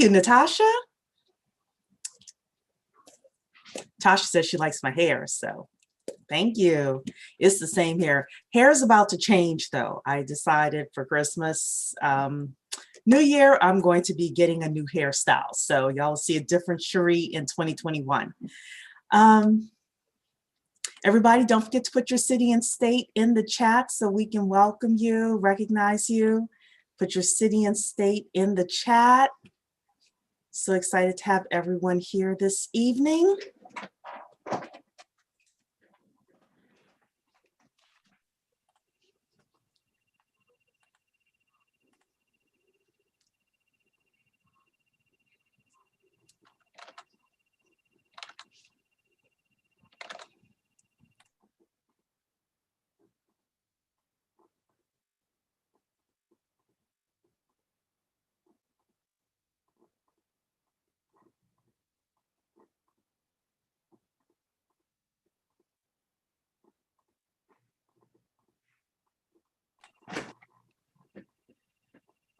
You, Natasha. Tasha says she likes my hair, so thank you. It's the same hair. Hair is about to change, though. I decided for Christmas, New Year, I'm going to be getting a new hairstyle. So y'all will see a different Cherie in 2021. Everybody, don't forget to put your city and state in the chat so we can welcome you, recognize you. Put your city and state in the chat. So excited to have everyone here this evening.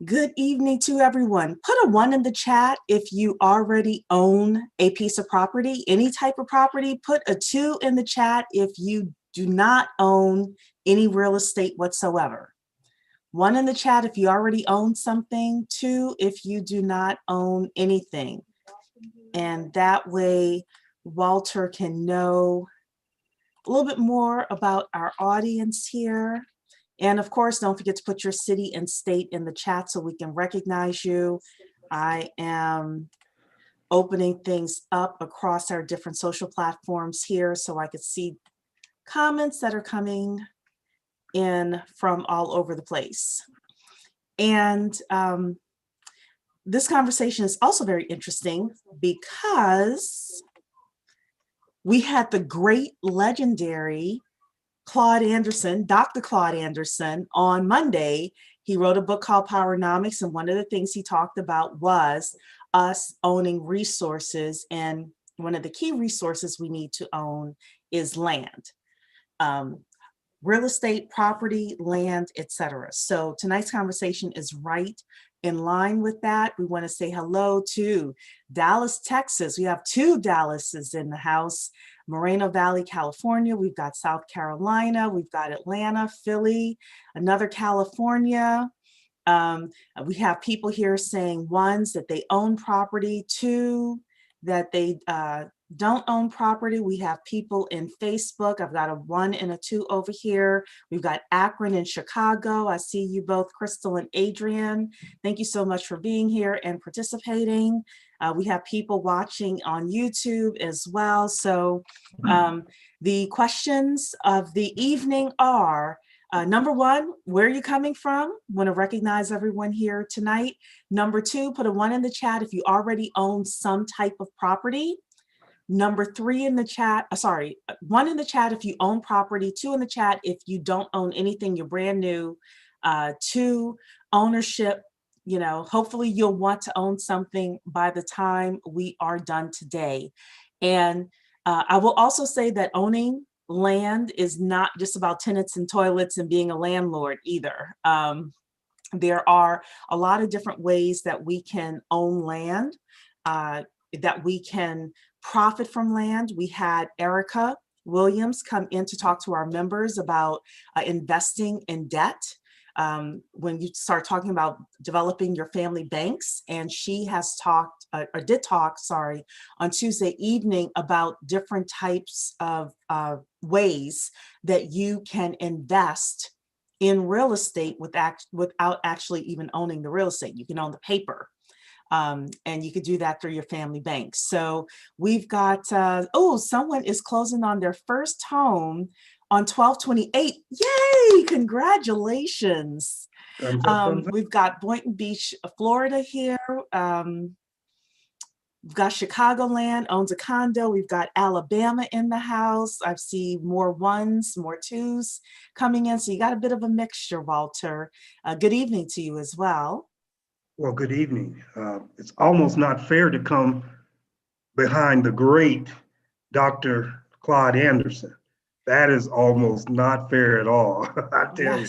Good evening to everyone. Put a 1 in the chat if you already own a piece of property, any type of property. Put a 2 in the chat if you do not own any real estate whatsoever. 1 in the chat if you already own something, 2 if you do not own anything. And that way Walter can know a little bit more about our audience here. And of course, don't forget to put your city and state in the chat so we can recognize you. I am opening things up across our different social platforms here so I could see comments that are coming in from all over the place. And this conversation is also very interesting because we had the great legendary Claude Anderson, Dr. Claude Anderson, on Monday. He wrote a book called Powernomics, and one of the things he talked about was us owning resources, and one of the key resources we need to own is land. Real estate, property, land, etc. So tonight's conversation is right in line with that. We want to say hello to Dallas, Texas. We have 2 Dallases in the house. Moreno Valley, California. We've got South Carolina. We've got Atlanta, Philly, another California. We have people here saying 1s that they own property, 2 that they don't own property. We have people in Facebook. I've got a 1 and a 2 over here. We've got Akron and Chicago. I see you both, Crystal and Adrian. Thank you so much for being here and participating. We have people watching on YouTube as well. So the questions of the evening are, number 1, where are you coming from? Want to recognize everyone here tonight. Number 2, put a 1 in the chat if you already own some type of property. Number 3 in the chat, 1 in the chat if you own property, 2 in the chat if you don't own anything, you're brand new. 2, ownership. You know, hopefully you'll want to own something by the time we are done today. And I will also say that owning land is not just about tenants and toilets and being a landlord either. There are a lot of different ways that we can own land, that we can profit from land. We had Erica Williams come in to talk to our members about investing in debt. When you start talking about developing your family banks, and she has talked, or did talk, sorry, on Tuesday evening about different types of ways that you can invest in real estate without actually even owning the real estate. You can own the paper. And you could do that through your family bank. So we've got, someone is closing on their first home on 12/28. Yay, congratulations. We've got Boynton Beach, Florida here. We've got Chicagoland owns a condo. We've got Alabama in the house. I see more 1s, more 2s coming in. So you got a bit of a mixture, Walter. Good evening to you as well. Well, good evening. It's almost not fair to come behind the great Dr. Claude Anderson. That is almost not fair at all, I tell you.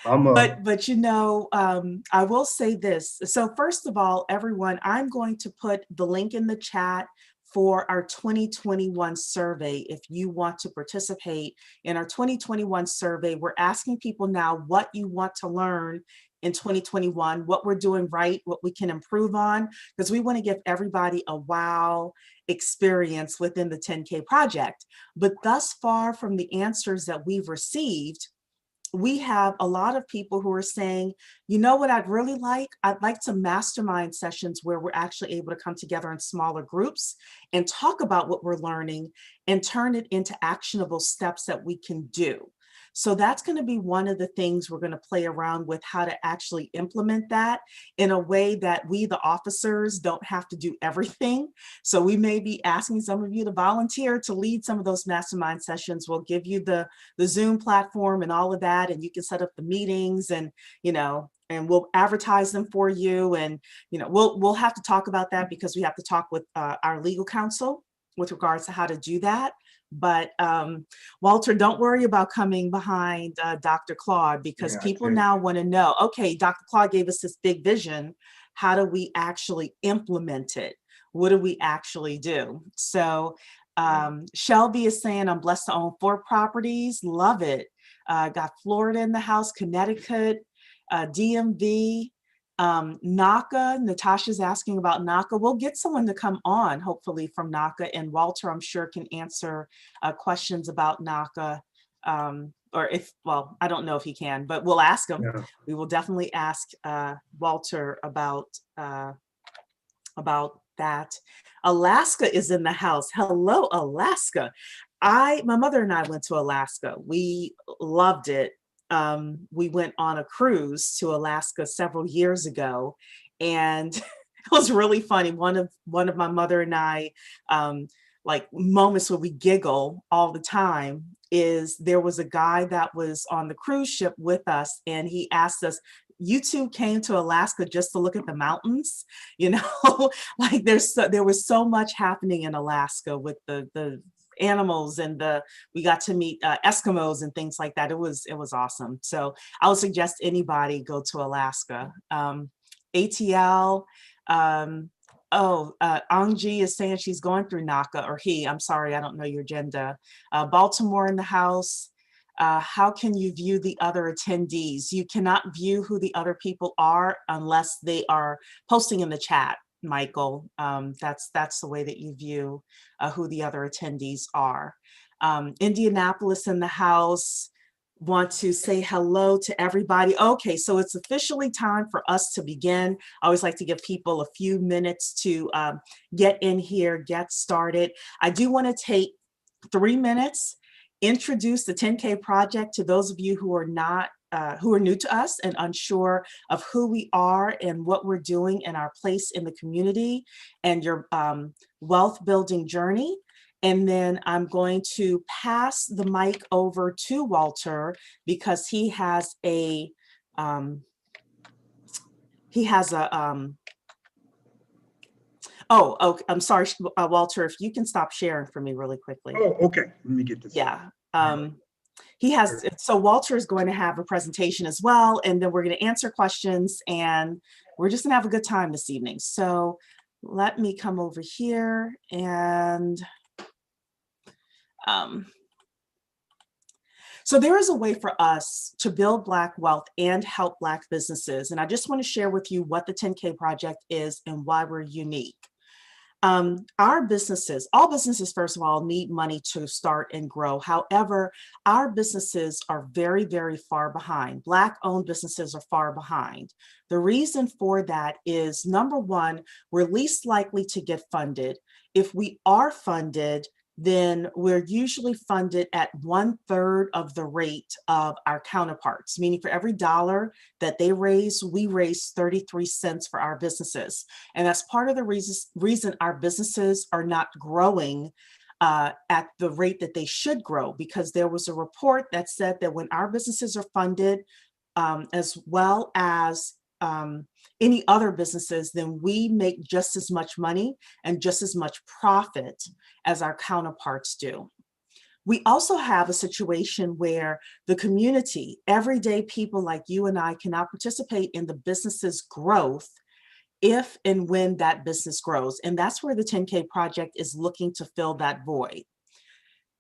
I'm But I will say this. So first of all, everyone, I'm going to put the link in the chat for our 2021 survey. If you want to participate in our 2021 survey, we're asking people now what you want to learn in 2021, what we're doing right, what we can improve on, because we want to give everybody a wow experience within the 10K project. But thus far from the answers that we've received, we have a lot of people who are saying, you know what I'd really like? I'd like some mastermind sessions where we're actually able to come together in smaller groups and talk about what we're learning and turn it into actionable steps that we can do. So that's going to be one of the things we're going to play around with, how to actually implement that in a way that we, the officers, don't have to do everything. So we may be asking some of you to volunteer to lead some of those mastermind sessions. We'll give you the Zoom platform and all of that, and you can set up the meetings, and and we'll advertise them for you. And we'll have to talk about that because we have to talk with our legal counsel with regards to how to do that. But Walter, don't worry about coming behind Dr. Claude, because yeah, I people tell you. now want to know, okay, Dr. Claude gave us this big vision. How do we actually implement it? What do we actually do? So Yeah. Shelby is saying, I'm blessed to own 4 properties. Love it. Got Florida in the house, Connecticut, DMV, Naca. Natasha's asking about Naca. We'll get someone to come on, hopefully from Naca. And Walter, I'm sure, can answer questions about Naca. Or if, well, I don't know if he can, but we'll ask him. Yeah. We will definitely ask Walter about that. Alaska is in the house. Hello, Alaska. My mother and I went to Alaska. We loved it. We went on a cruise to Alaska several years ago, and it was really funny. One of my mother and I, like moments where we giggle all the time, is there was a guy that was on the cruise ship with us, and he asked us, you two came to Alaska just to look at the mountains, like there was so much happening in Alaska with the animals, and we got to meet Eskimos and things like that. It was awesome. So I would suggest anybody go to Alaska. ATL. Angie is saying she's going through Naca, or he. I'm sorry, I don't know your gender. Baltimore in the house. How can you view the other attendees? You cannot view who the other people are unless they are posting in the chat, Michael. That's the way that you view who the other attendees are. Indianapolis in the house. Want to say hello to everybody. Okay, so it's officially time for us to begin. I always like to give people a few minutes to get in here, get started. I do want to take 3 minutes, introduce the 10K project to those of you who are new to us and unsure of who we are and what we're doing and our place in the community and your wealth building journey. And then I'm going to pass the mic over to Walter, because he has a oh, I'm sorry, Walter, if you can stop sharing for me really quickly. Oh, okay. Let me get this. Yeah. So Walter is going to have a presentation as well, and then we're going to answer questions, and we're just going to have a good time this evening. So let me come over here, and so there is a way for us to build Black wealth and help Black businesses. And I just want to share with you what the 10K project is and why we're unique. Our businesses, all businesses, first of all, need money to start and grow. However, our businesses are very, very far behind. Black-owned businesses are far behind. The reason for that is, number one, we're least likely to get funded. If we are funded, then we're usually funded at 1/3 of the rate of our counterparts, meaning for every dollar that they raise, we raise 33 cents for our businesses. And that's part of the reason our businesses are not growing at the rate that they should grow, because there was a report that said that when our businesses are funded, as well as any other businesses, then we make just as much money and just as much profit as our counterparts do. We also have a situation where the community, everyday people like you and I, cannot participate in the business's growth if and when that business grows. And that's where the 10K project is looking to fill that void.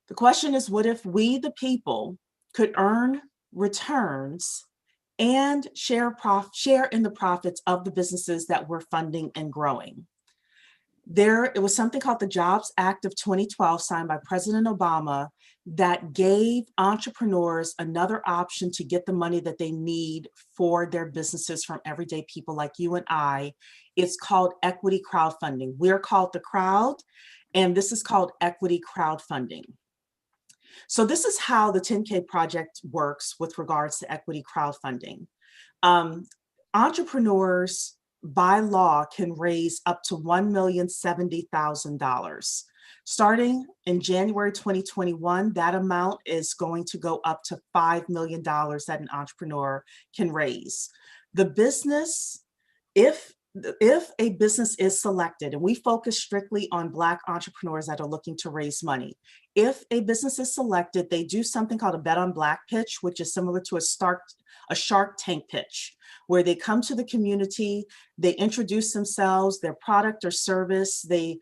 The question is, what if we, the people, could earn returns and share in the profits of the businesses that we're funding and growing? It was something called the Jobs Act of 2012, signed by President Obama, that gave entrepreneurs another option to get the money that they need for their businesses from everyday people like you and I. It's called equity crowdfunding. We're called the crowd, and this is called equity crowdfunding. So this is how the 10K project works with regards to equity crowdfunding. Entrepreneurs by law can raise up to $1,070,000. Starting in January 2021, that amount is going to go up to $5 million that an entrepreneur can raise. The business, if a business is selected, and we focus strictly on Black entrepreneurs that are looking to raise money, if a business is selected, they do something called a Bet on Black pitch, which is similar to a Shark Tank pitch, where they come to the community, they introduce themselves, their product or service, they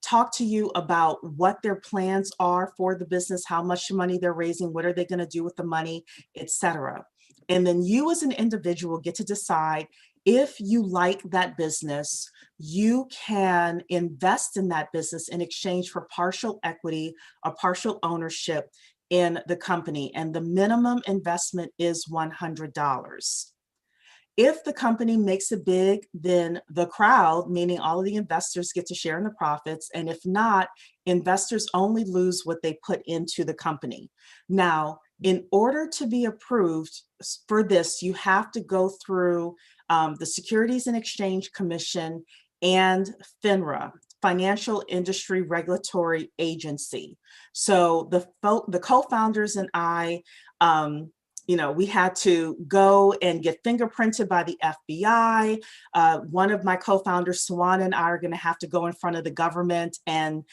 talk to you about what their plans are for the business, how much money they're raising, what are they going to do with the money, etc. And then you as an individual get to decide if you like that business. You can invest in that business in exchange for partial equity or partial ownership in the company. And the minimum investment is $100. If the company makes it big, then the crowd, meaning all of the investors, get to share in the profits. And if not, investors only lose what they put into the company. Now, in order to be approved for this, you have to go through the Securities and Exchange Commission and FINRA, Financial Industry Regulatory Agency. So the co-founders and I, we had to go and get fingerprinted by the FBI. One of my co-founders, Swan, and I are going to have to go in front of the government and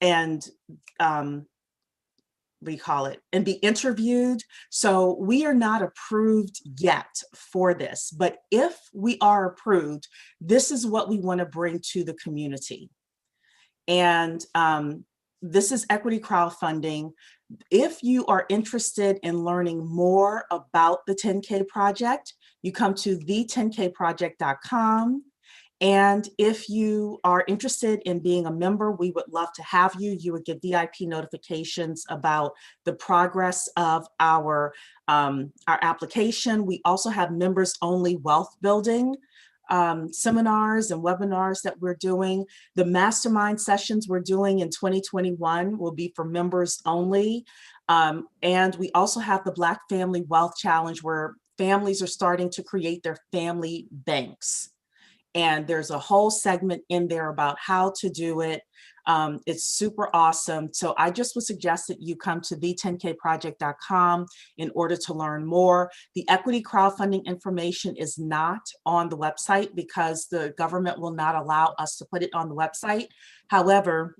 and be interviewed. So we are not approved yet for this, but if we are approved, this is what we want to bring to the community. And this is equity crowdfunding. If you are interested in learning more about the 10K project, you come to the10kproject.com. And if you are interested in being a member, we would love to have you. You would get VIP notifications about the progress of our application. We also have members only wealth building seminars and webinars that we're doing. The mastermind sessions we're doing in 2021 will be for members only. And we also have the Black Family Wealth Challenge, where families are starting to create their family banks. And there's a whole segment in there about how to do it. It's super awesome. So I just would suggest that you come to the10kproject.com in order to learn more. The equity crowdfunding information is not on the website because the government will not allow us to put it on the website. However,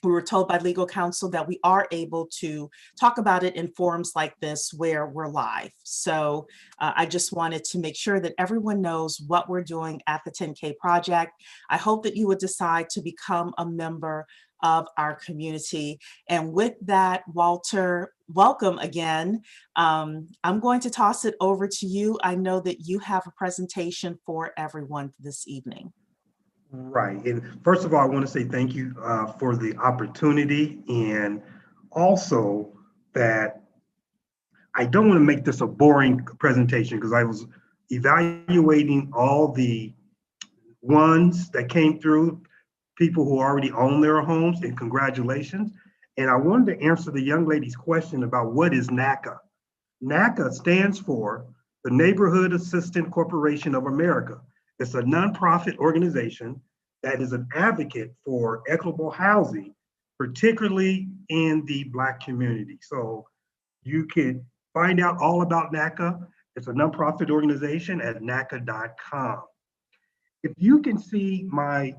we were told by legal counsel that we are able to talk about it in forums like this where we're live. So I just wanted to make sure that everyone knows what we're doing at the 10K Project. I hope that you would decide to become a member of our community. And with that, Walter, welcome again. I'm going to toss it over to you. I know that you have a presentation for everyone this evening. Right. And first of all, I want to say thank you for the opportunity, and also that I don't want to make this a boring presentation, because I was evaluating all the ones that came through, people who already own their homes, and congratulations. And I wanted to answer the young lady's question about what is NACA. NACA stands for the Neighborhood Assistance Corporation of America. It's a nonprofit organization that is an advocate for equitable housing, particularly in the Black community. So you can find out all about NACA. It's a nonprofit organization at naca.com. If you can see my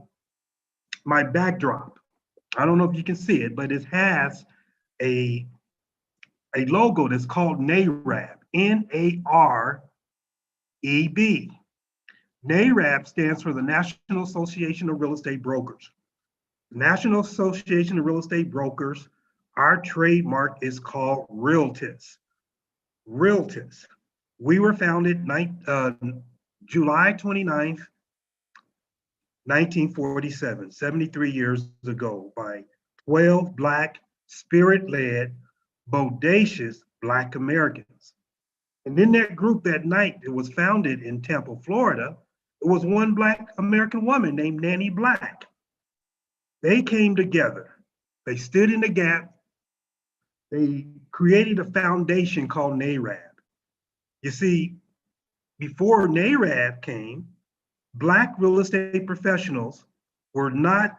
backdrop, I don't know if you can see it, but it has a logo that's called NAREB, NAREB. NAREB stands for the National Association of Real Estate Brokers. The National Association of Real Estate Brokers, our trademark is called Realtus. Realtus. We were founded July 29th, 1947, 73 years ago, by 12 Black, spirit-led, bodacious Black Americans. And in that group that night, it was founded in Tampa, Florida, it was one Black American woman named Nanny Black. They came together. They stood in the gap. They created a foundation called NAREB. You see, before NAREB came, Black real estate professionals were not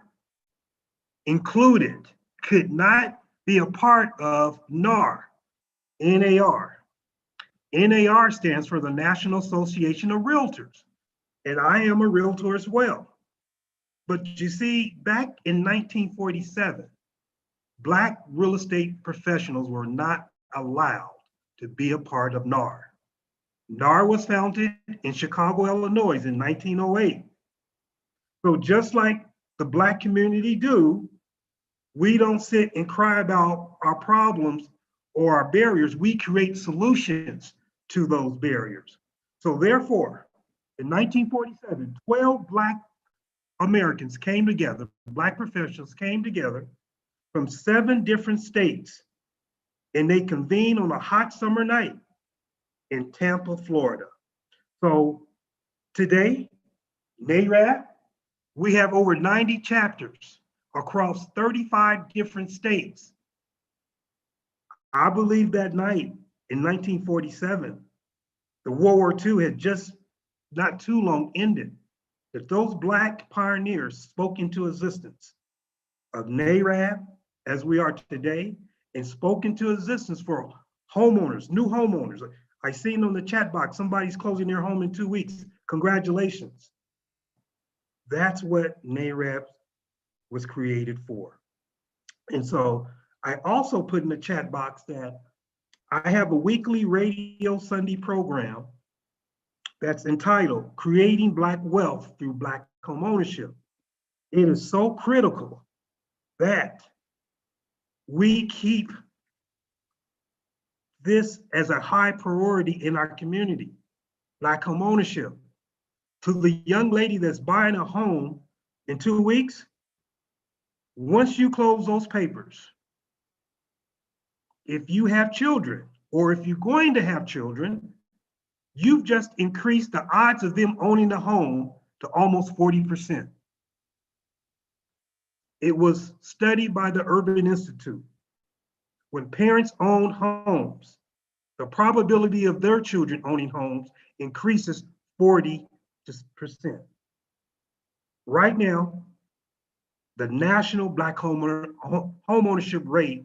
included, could not be a part of NAR, NAR. NAR stands for the National Association of Realtors, and I am a realtor as well. But you see, back in 1947, Black real estate professionals were not allowed to be a part of NAR. NAR was founded in Chicago, Illinois in 1908. So just like the Black community do, we don't sit and cry about our problems or our barriers. We create solutions to those barriers. So therefore, in 1947, 12 Black Americans came together, Black professionals came together from 7 different states, and they convened on a hot summer night in Tampa, Florida. So today, NAREB, we have over 90 chapters across 35 different states. I believe that night in 1947, the World War II had just not too long ended, that those Black pioneers spoke into existence of NAREB as we are today, and spoke into existence for homeowners, new homeowners. I seen on the chat box, somebody's closing their home in 2 weeks. Congratulations. That's what NAREB was created for. And so I also put in the chat box that I have a weekly radio Sunday program that's entitled Creating Black Wealth Through Black Homeownership. It is so critical that we keep this as a high priority in our community, Black homeownership. To the young lady that's buying a home in 2 weeks, once you close those papers, if you have children, or if you're going to have children, you've just increased the odds of them owning the home to almost 40%. It was studied by the Urban Institute. When parents own homes, the probability of their children owning homes increases 40%. Right now, the national Black homeownership rate,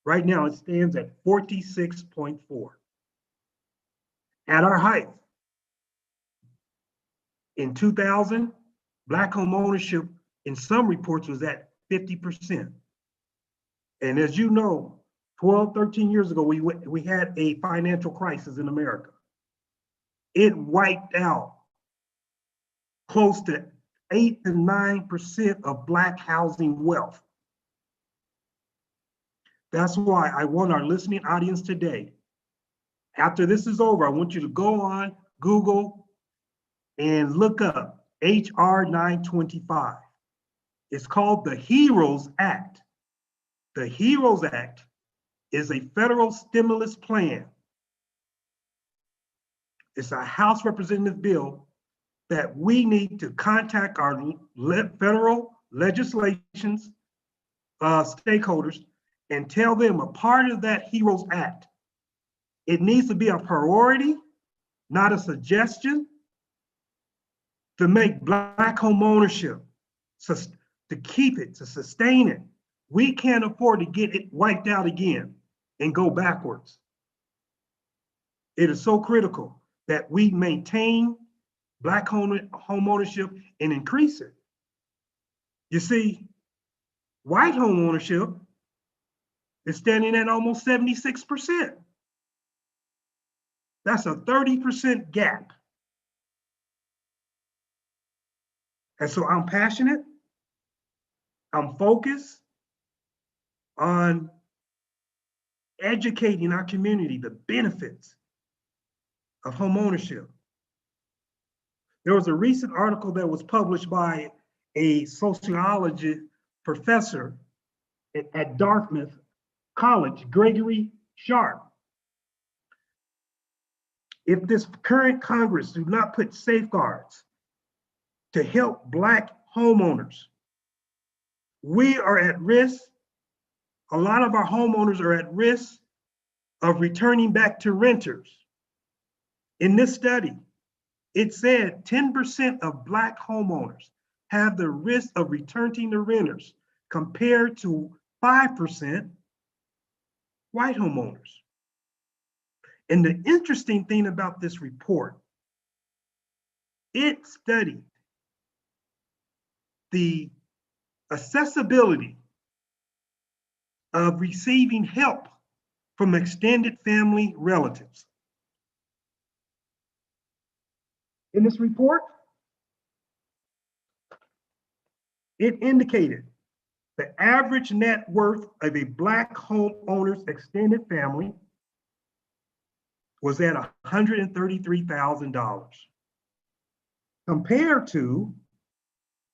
right now it stands at 46.4. At our height, in 2000, Black homeownership in some reports was at 50%. And as you know, 12, 13 years ago, we had a financial crisis in America. It wiped out close to 8 to 9% of Black housing wealth. That's why I want our listening audience today, after this is over, I want you to go on Google and look up HR 925. It's called the HEROES Act. The HEROES Act is a federal stimulus plan. It's a House Representative bill that we need to contact our federal legislations, stakeholders, and tell them a part of that HEROES Act, it needs to be a priority, not a suggestion, to make Black homeownership, to keep it, to sustain it. We can't afford to get it wiped out again and go backwards. It is so critical that we maintain Black homeownership and increase it. You see, white homeownership is standing at almost 76%. That's a 30% gap. And so I'm passionate, I'm focused on educating our community the benefits of homeownership. There was a recent article that was published by a sociology professor at Dartmouth College, Gregory Sharp. If this current Congress do not put safeguards to help Black homeowners, we are at risk. A lot of our homeowners are at risk of returning back to renters. In this study, it said 10% of Black homeowners have the risk of returning to renters compared to 5% white homeowners. And the interesting thing about this report, it studied the accessibility of receiving help from extended family relatives. In this report, it indicated the average net worth of a Black homeowner's extended family was at $133,000 compared to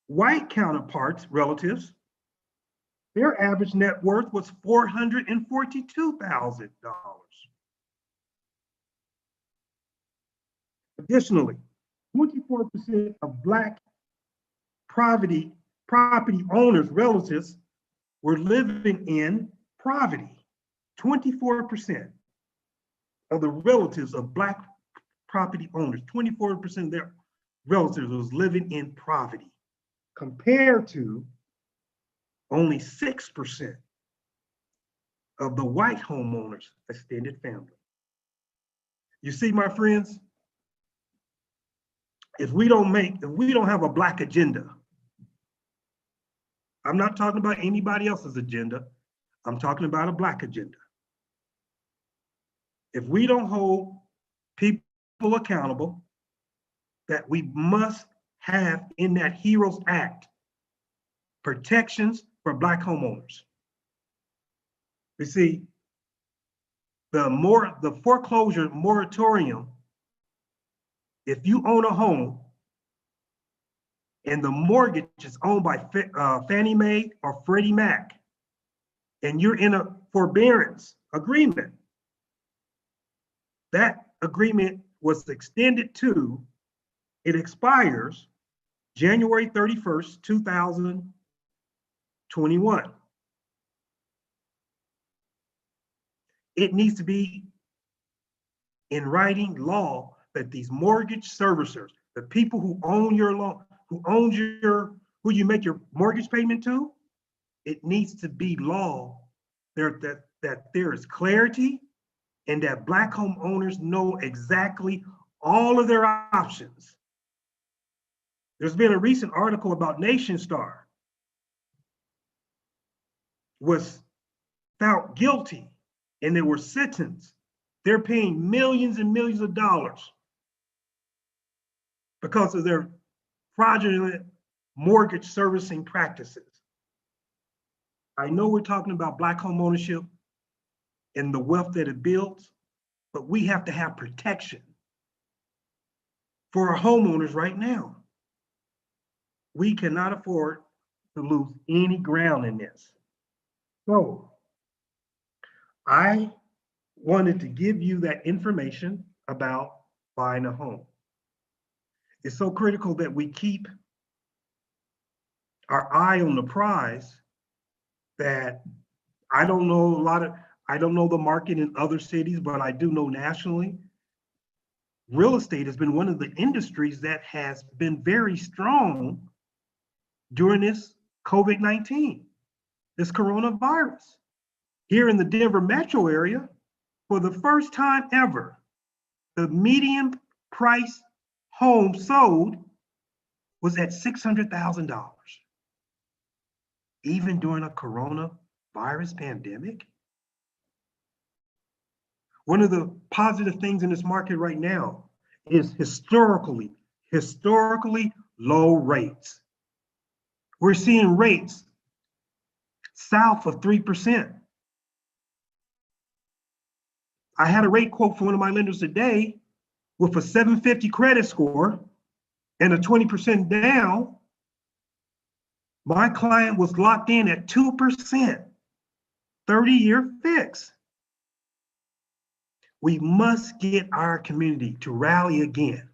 white counterparts, relatives, their average net worth was $442,000. Additionally, 24% of Black property owners' relatives were living in poverty. 24% of the relatives of Black property owners, 24% of their relatives was living in poverty, compared to only 6% of the white homeowners' extended family. You see, my friends, if we don't have a Black agenda, I'm not talking about anybody else's agenda, I'm talking about a Black agenda. If we don't hold people accountable, that we must have in that HEROES Act protections for Black homeowners. You see, the foreclosure moratorium, if you own a home and the mortgage is owned by Fannie Mae or Freddie Mac, and you're in a forbearance agreement, that agreement was extended to, it expires January 31st, 2021. It needs to be in writing law that these mortgage servicers, the people who own your loan, who you make your mortgage payment to, it needs to be law that there is clarity and that Black homeowners know exactly all of their options. There's been a recent article about NationStar was found guilty and they were sentenced. They're paying millions and millions of dollars because of their fraudulent mortgage servicing practices. I know we're talking about Black homeownership and the wealth that it builds, but we have to have protection for our homeowners right now. We cannot afford to lose any ground in this. So I wanted to give you that information about buying a home. It's so critical that we keep our eye on the prize. That I don't know the market in other cities, but I do know nationally, real estate has been one of the industries that has been very strong during this COVID-19, this coronavirus. Here in the Denver metro area, for the first time ever, the median price home sold was at $600,000. Even during a coronavirus pandemic. One of the positive things in this market right now is historically low rates. We're seeing rates south of 3%. I had a rate quote from one of my lenders today with a 750 credit score and a 20% down. My client was locked in at 2%, 30-year fix. We must get our community to rally again,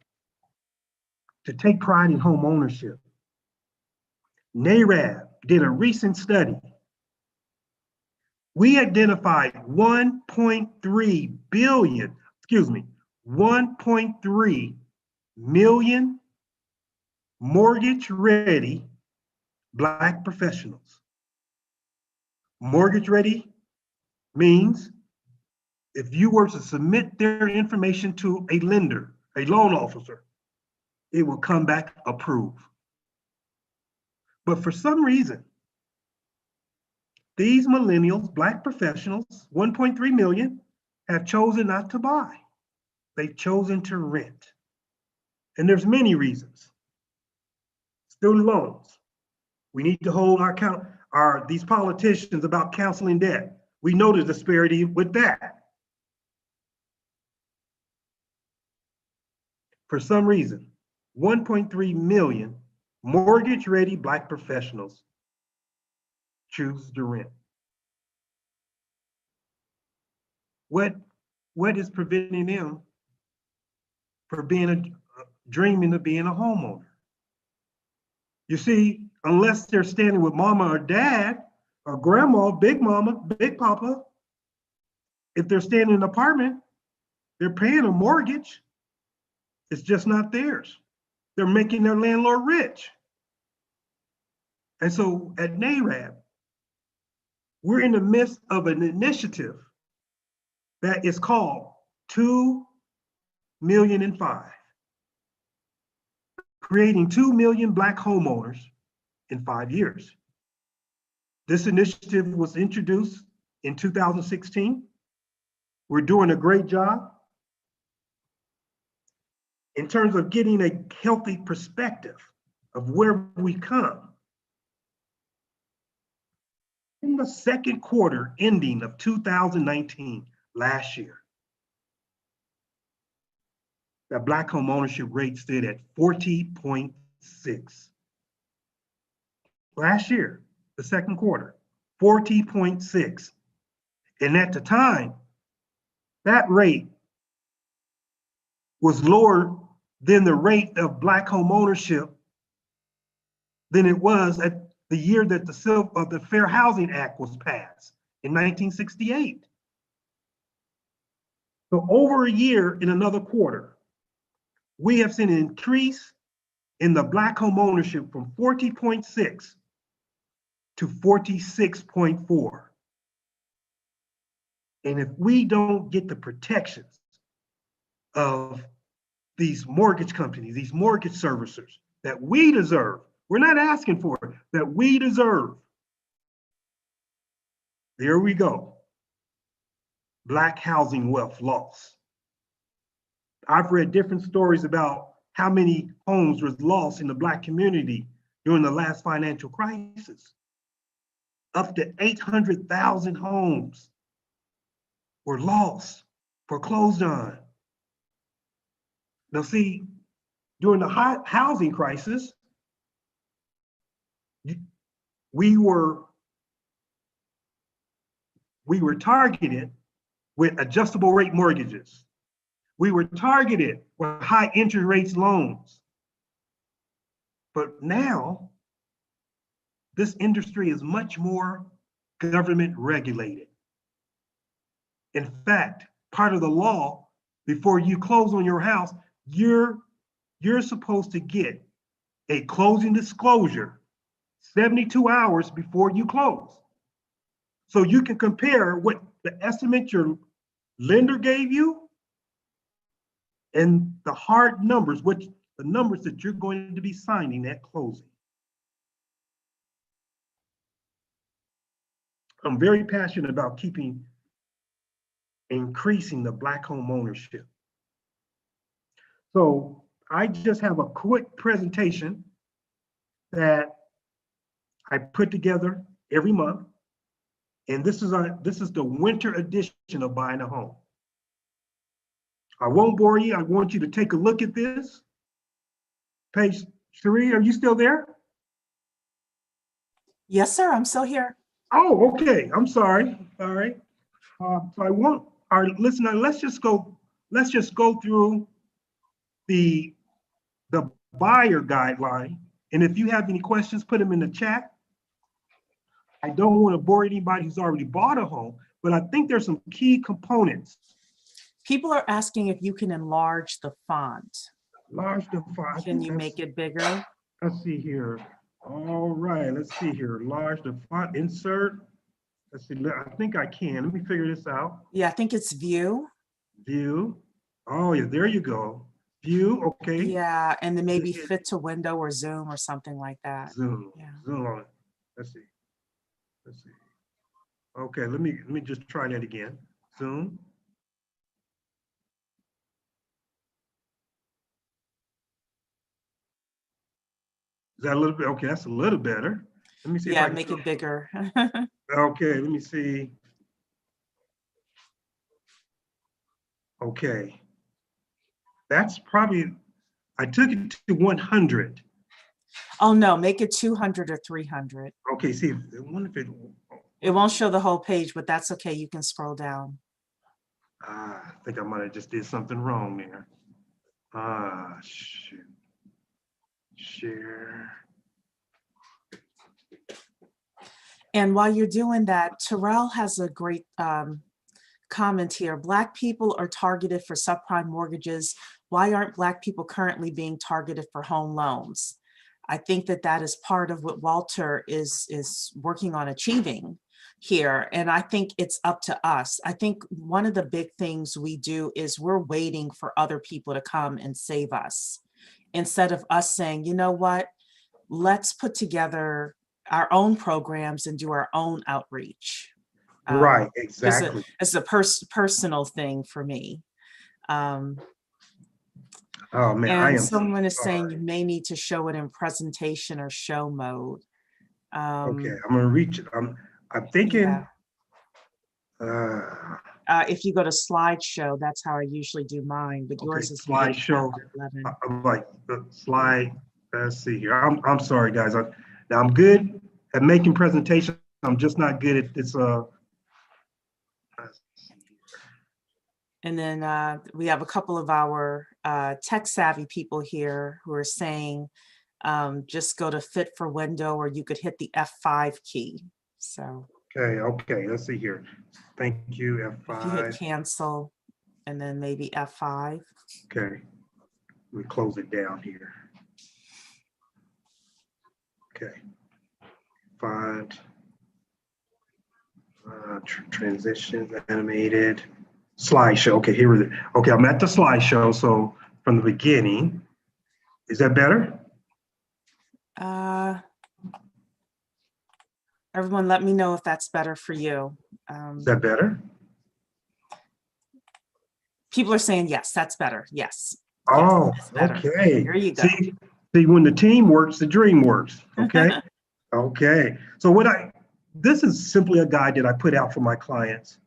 to take pride in home ownership. NARAB did a recent study. We identified 1.3 million mortgage-ready Black professionals. Mortgage-ready means if you were to submit their information to a lender, a loan officer, it will come back approved. But for some reason, these millennials, Black professionals, 1.3 million, have chosen not to buy. They've chosen to rent. And there's many reasons. Student loans. We need to hold these politicians about counseling debt. We know the disparity with that. For some reason, 1.3 million mortgage-ready Black professionals choose to rent. What is preventing them from dreaming of being a homeowner? You see, unless they're standing with mama or dad or grandma, big mama, big papa, if they're staying in an apartment, they're paying a mortgage. It's just not theirs. They're making their landlord rich. And so at NARAB, we're in the midst of an initiative that is called 2 Million and 5, creating 2 million Black homeowners in 5 years. This initiative was introduced in 2016. We're doing a great job in terms of getting a healthy perspective of where we come. In the second quarter ending of 2019, last year, the Black home ownership rate stood at 40.6. Last year, the second quarter, 40.6. And at the time, that rate was lower than the rate of Black home ownership than it was at the year that the Fair Housing Act was passed in 1968. So over a year in another quarter, we have seen an increase in the Black home ownership from 40.6 to 46.4. And if we don't get the protections of these mortgage companies, these mortgage servicers that we deserve, we're not asking for it, that we deserve, there we go. Black housing wealth loss. I've read different stories about how many homes was lost in the Black community during the last financial crisis. Up to 800,000 homes were lost, foreclosed on. Now see, during the housing crisis, we were targeted with adjustable rate mortgages. We were targeted with high interest rates loans. But now, this industry is much more government regulated. In fact, part of the law, before you close on your house, you're supposed to get a closing disclosure 72 hours before you close. So you can compare what the estimate your lender gave you and the hard numbers, the numbers that you're going to be signing at closing. I'm very passionate about keeping increasing the Black home ownership. So I just have a quick presentation that I put together every month. And this is the winter edition of Buying a Home. I won't bore you. I want you to take a look at this. Page 3, are you still there? Yes, sir, I'm still here. Oh, okay. I'm sorry. All right. So I want our listener, let's just go through the buyer guideline. And if you have any questions, put them in the chat. I don't want to bore anybody who's already bought a home, but I think there's some key components. People are asking if you can enlarge the font. Large the font. Can you make it bigger? Let's see here. All right, let's see here. Large the font, insert. Let's see, I think I can. Let me figure this out. Yeah, I think it's view. View. Oh, yeah, there you go. View, okay. Yeah, and then maybe fit to window or zoom or something like that. Zoom. Yeah. Zoom on it. Let's see. Let's see. Okay, let me just try that again. Zoom. Is that a little bit? Okay, that's a little better. Let me see. Yeah, if I make it bigger. Okay, let me see. Okay. That's probably, I took it to 100. Oh no, make it 200 or 300. Okay, see, I wonder if It won't show the whole page, but that's okay. You can scroll down. I think I might have just did something wrong there. Shoot. Share. And while you're doing that, Terrell has a great comment here. Black people are targeted for subprime mortgages. Why aren't Black people currently being targeted for home loans? I think that is part of what Walter is working on achieving here. And I think it's up to us. I think one of the big things we do is we're waiting for other people to come and save us, instead of us saying, you know what, let's put together our own programs and do our own outreach. Right, exactly. It's a personal thing for me. Oh man, I And am someone is sorry. saying you may need to show it in presentation or show mode. Okay, I'm gonna reach it. I'm thinking. Yeah. If you go to slideshow, that's how I usually do mine, but yours is slideshow. I'm like the slide. Let's see here. I'm sorry, guys. Now I'm good at making presentations. I'm just not good at this. And then we have a couple of our tech savvy people here who are saying, just go to fit for window, or you could hit the F5 key. So. Okay, let's see here. Thank you, F5. If you hit cancel and then maybe F5. Okay, we close it down here. Okay, font, transition, animated, slideshow. Okay, here we go. Okay, I'm at the slideshow. So from the beginning, is that better? Everyone, let me know if that's better for you. Is that better? People are saying yes, that's better. Yes. Oh, yes, better. okay. There you go. See, when the team works, the dream works. Okay. Okay. So this is simply a guide that I put out for my clients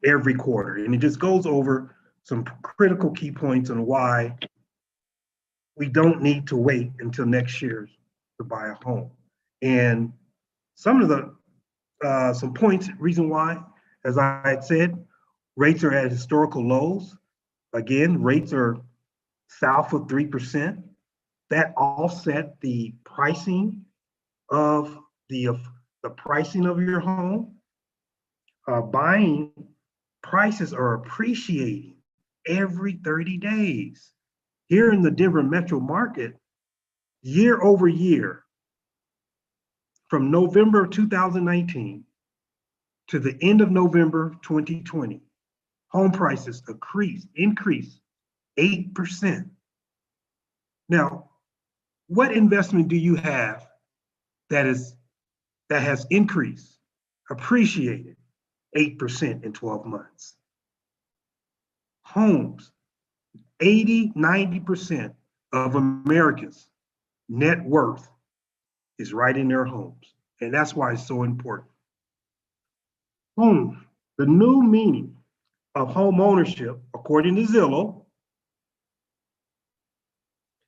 every quarter, and it just goes over some critical key points on why we don't need to wait until next year to buy a home. And some of the some points, reason why, as I had said, rates are at historical lows. Again, rates are south of 3%. That offset the pricing of the pricing of your home. Buying prices are appreciating every 30 days. Here in the Denver metro market, year over year, from November 2019 to the end of November 2020, home prices increased 8%. Now, what investment do you have that has increased, appreciated 8% in 12 months. Homes, 80, 90% of Americans' net worth is right in their homes. And that's why it's so important. Home, the new meaning of home ownership, according to Zillow,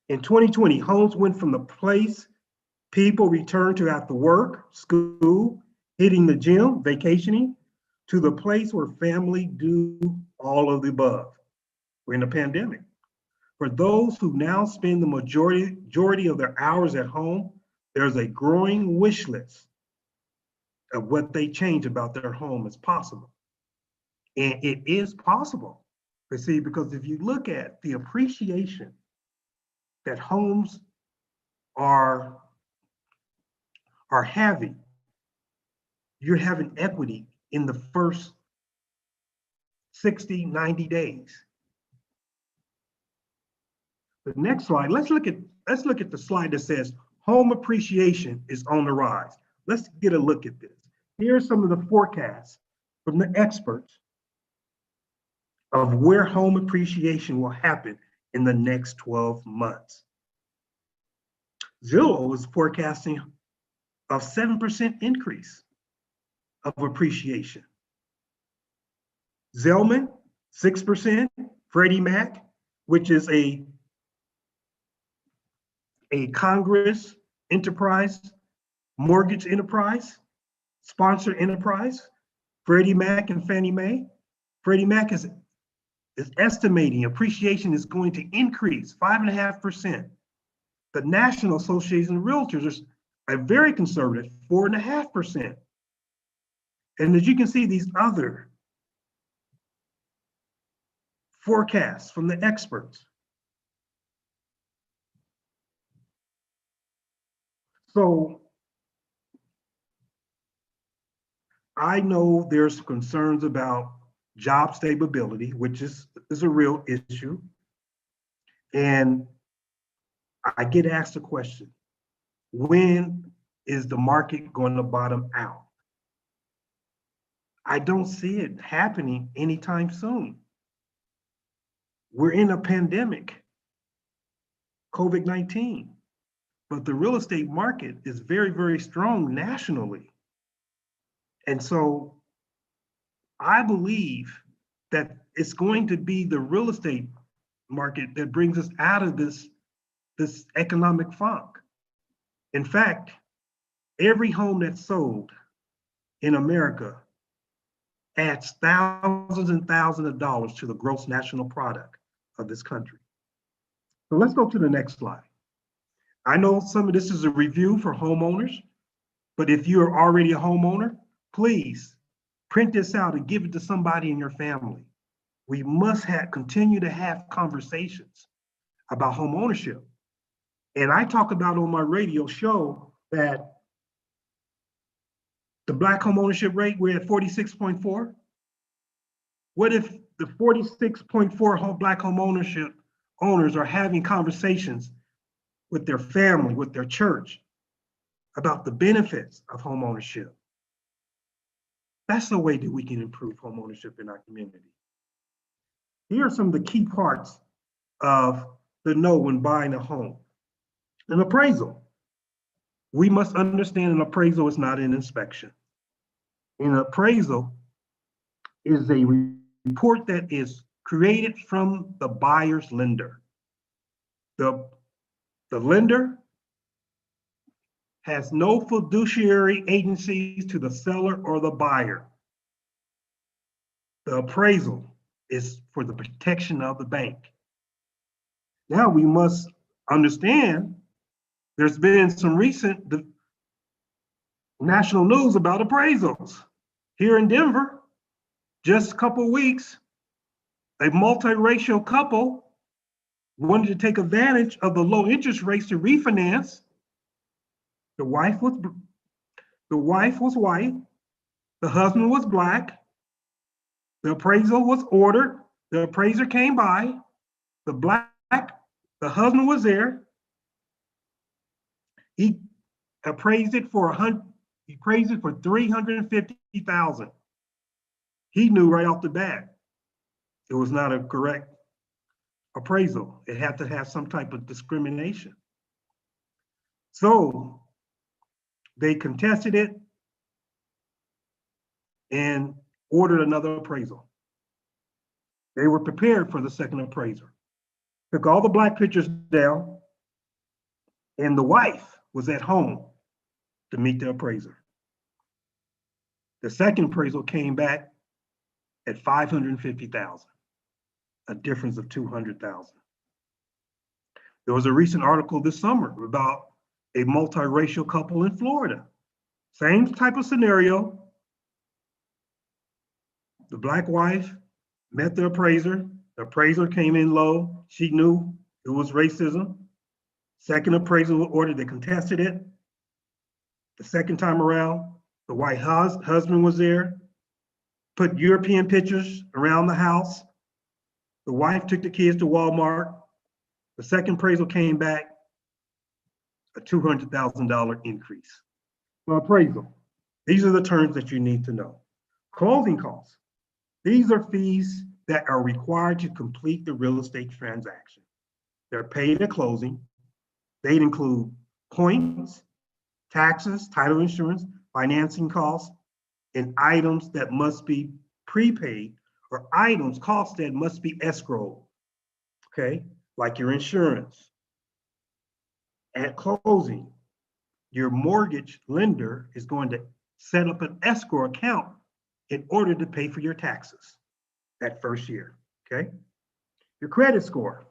in 2020, homes went from the place people return to after work, school, hitting the gym, vacationing, to the place where family do all of the above. We're in a pandemic. For those who now spend the majority of their hours at home, there's a growing wish list of what they change about their home as possible. And it is possible. You see, because if you look at the appreciation that homes are having, you're having equity in the first 60, 90 days. The next slide, let's look at the slide that says home appreciation is on the rise. Let's get a look at this. Here are some of the forecasts from the experts of where home appreciation will happen in the next 12 months. Zillow is forecasting a 7% increase of appreciation. Zelman, 6%. Freddie Mac, which is a Congress enterprise, mortgage enterprise, sponsor enterprise, Freddie Mac and Fannie Mae. Freddie Mac is estimating appreciation is going to increase 5.5%. The National Association of Realtors are very conservative, 4.5%. And as you can see, these other forecasts from the experts. So I know there's concerns about job stability, which is a real issue. And I get asked the question, when is the market going to bottom out? I don't see it happening anytime soon. We're in a pandemic, COVID-19, but the real estate market is very, very strong nationally. And so I believe that it's going to be the real estate market that brings us out of this economic funk. In fact, every home that's sold in America adds thousands and thousands of dollars to the gross national product of this country. So let's go to the next slide. I know some of this is a review for homeowners, but if you're already a homeowner, please print this out and give it to somebody in your family. We must continue to have conversations about home ownership. And I talk about on my radio show that the Black home ownership rate, we're at 46.4. What if the 46.4 Black home ownership owners are having conversations with their family, with their church, about the benefits of home ownership? That's the way that we can improve home ownership in our community. Here are some of the key parts of the know when buying a home. An appraisal. We must understand an appraisal is not an inspection. An appraisal is a report that is created from the buyer's lender. The lender has no fiduciary agencies to the seller or the buyer. The appraisal is for the protection of the bank. Now we must understand there's been some recent national news about appraisals. Here in Denver, just a couple of weeks, a multiracial couple wanted to take advantage of the low interest rates to refinance. The wife was white, the husband was Black. The appraisal was ordered. The appraiser came by. The husband was there. He appraised it for $350,000. He knew right off the bat it was not a correct appraisal. It had to have some type of discrimination. So they contested it and ordered another appraisal. They were prepared for the second appraiser. Took all the black pictures down, and the wife was at home to meet the appraiser. The second appraisal came back at 550,000, a difference of 200,000. There was a recent article this summer about a multiracial couple in Florida. Same type of scenario. The black wife met the appraiser came in low. She knew it was racism. Second appraisal was ordered, they contested it. The second time around, the white husband was there, put European pictures around the house. The wife took the kids to Walmart. The second appraisal came back, a $200,000 increase. So appraisal, these are the terms that you need to know. Closing costs, these are fees that are required to complete the real estate transaction. They're paid at closing. They include points, taxes, title insurance, financing costs, and items that must be prepaid or costs that must be escrowed, okay? Like your insurance. At closing, your mortgage lender is going to set up an escrow account in order to pay for your taxes that first year, okay? Your credit score.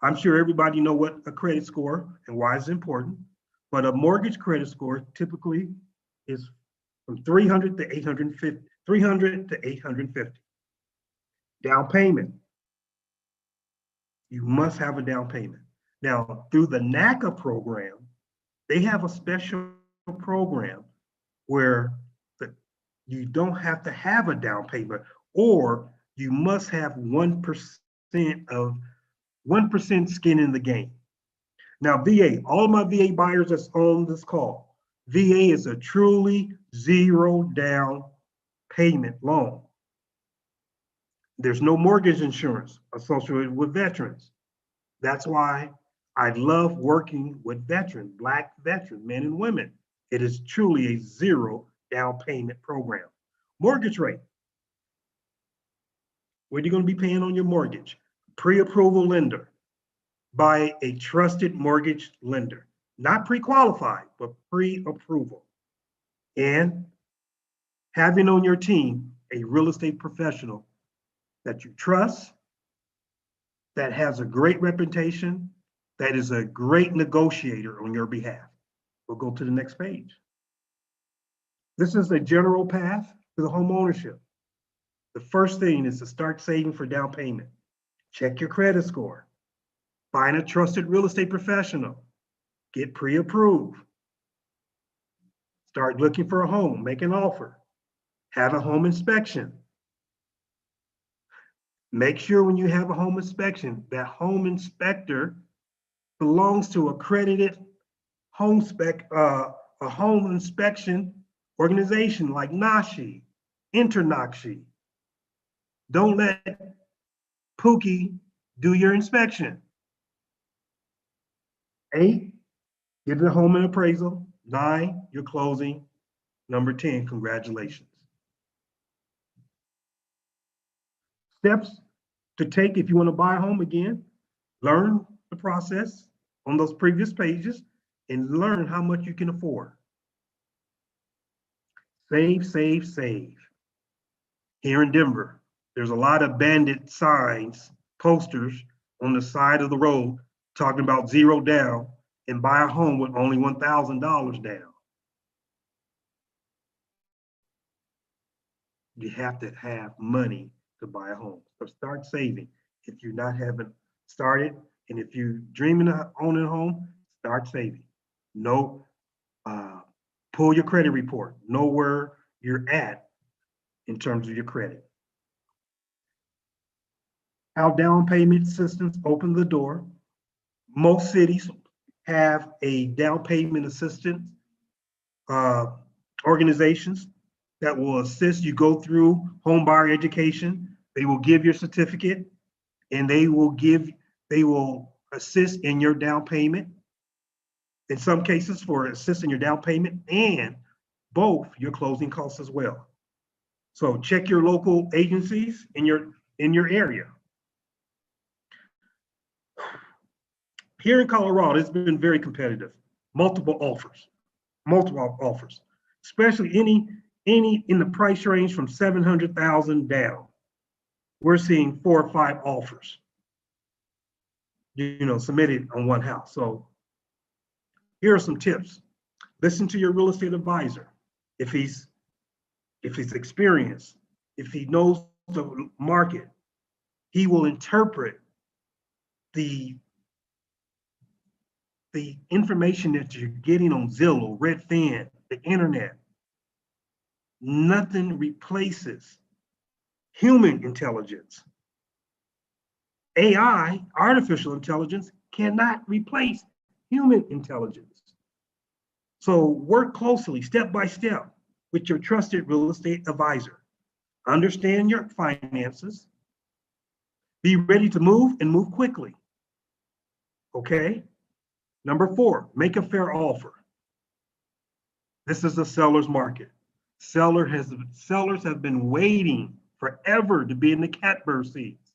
I'm sure everybody know what a credit score and why it's important, but a mortgage credit score typically is from 300 to 850, 300 to 850. Down payment. You must have a down payment. Now, through the NACA program, they have a special program where you don't have to have a down payment, or you must have 1% skin in the game. Now, VA, all of my VA buyers that's on this call, VA is a truly zero down payment loan. There's no mortgage insurance associated with veterans. That's why I love working with veterans, Black veterans, men and women. It is truly a zero down payment program. Mortgage rate. What are you going to be paying on your mortgage? Pre-approval lender by a trusted mortgage lender, not pre-qualified, but pre-approval. And having on your team a real estate professional that you trust, that has a great reputation, that is a great negotiator on your behalf. We'll go to the next page. This is a general path to the home ownership. The first thing is to start saving for down payment. Check your credit score. Find a trusted real estate professional. Get pre-approved. Start looking for a home, make an offer. Have a home inspection. Make sure when you have a home inspection, that home inspector belongs to accredited a home inspection organization like NACA, InterNACA. Don't let Pookie do your inspection. 8, get the home and appraisal. 9, your closing. Number 10, congratulations. Steps to take if you want to buy a home again, learn the process on those previous pages and learn how much you can afford. Save, save, save. Here in Denver, there's a lot of bandit signs, posters on the side of the road talking about zero down and buy a home with only $1,000 down. You have to have money to buy a home. So start saving. If you're not having started, and if you're dreaming of owning a home, start saving. Know, pull your credit report. Know where you're at in terms of your credit. How down payment assistance open the door. Most cities have a down payment assistance organizations that will assist you go through home buyer education. They will give your certificate, and they will assist in your down payment. In some cases, for assist in your down payment and both your closing costs as well. So check your local agencies in your area. Here in Colorado, it's been very competitive. Multiple offers, especially any in the price range from 700,000 down. We're seeing 4 or 5 offers, submitted on one house. So here are some tips. Listen to your real estate advisor. If he's experienced, if he knows the market, he will interpret the information that you're getting on Zillow, Redfin, the internet. Nothing replaces human intelligence. AI, artificial intelligence, cannot replace human intelligence. So work closely, step by step, with your trusted real estate advisor. Understand your finances. Be ready to move and move quickly. Okay? Number 4, make a fair offer. This is a seller's market. Sellers have been waiting forever to be in the catbird seats.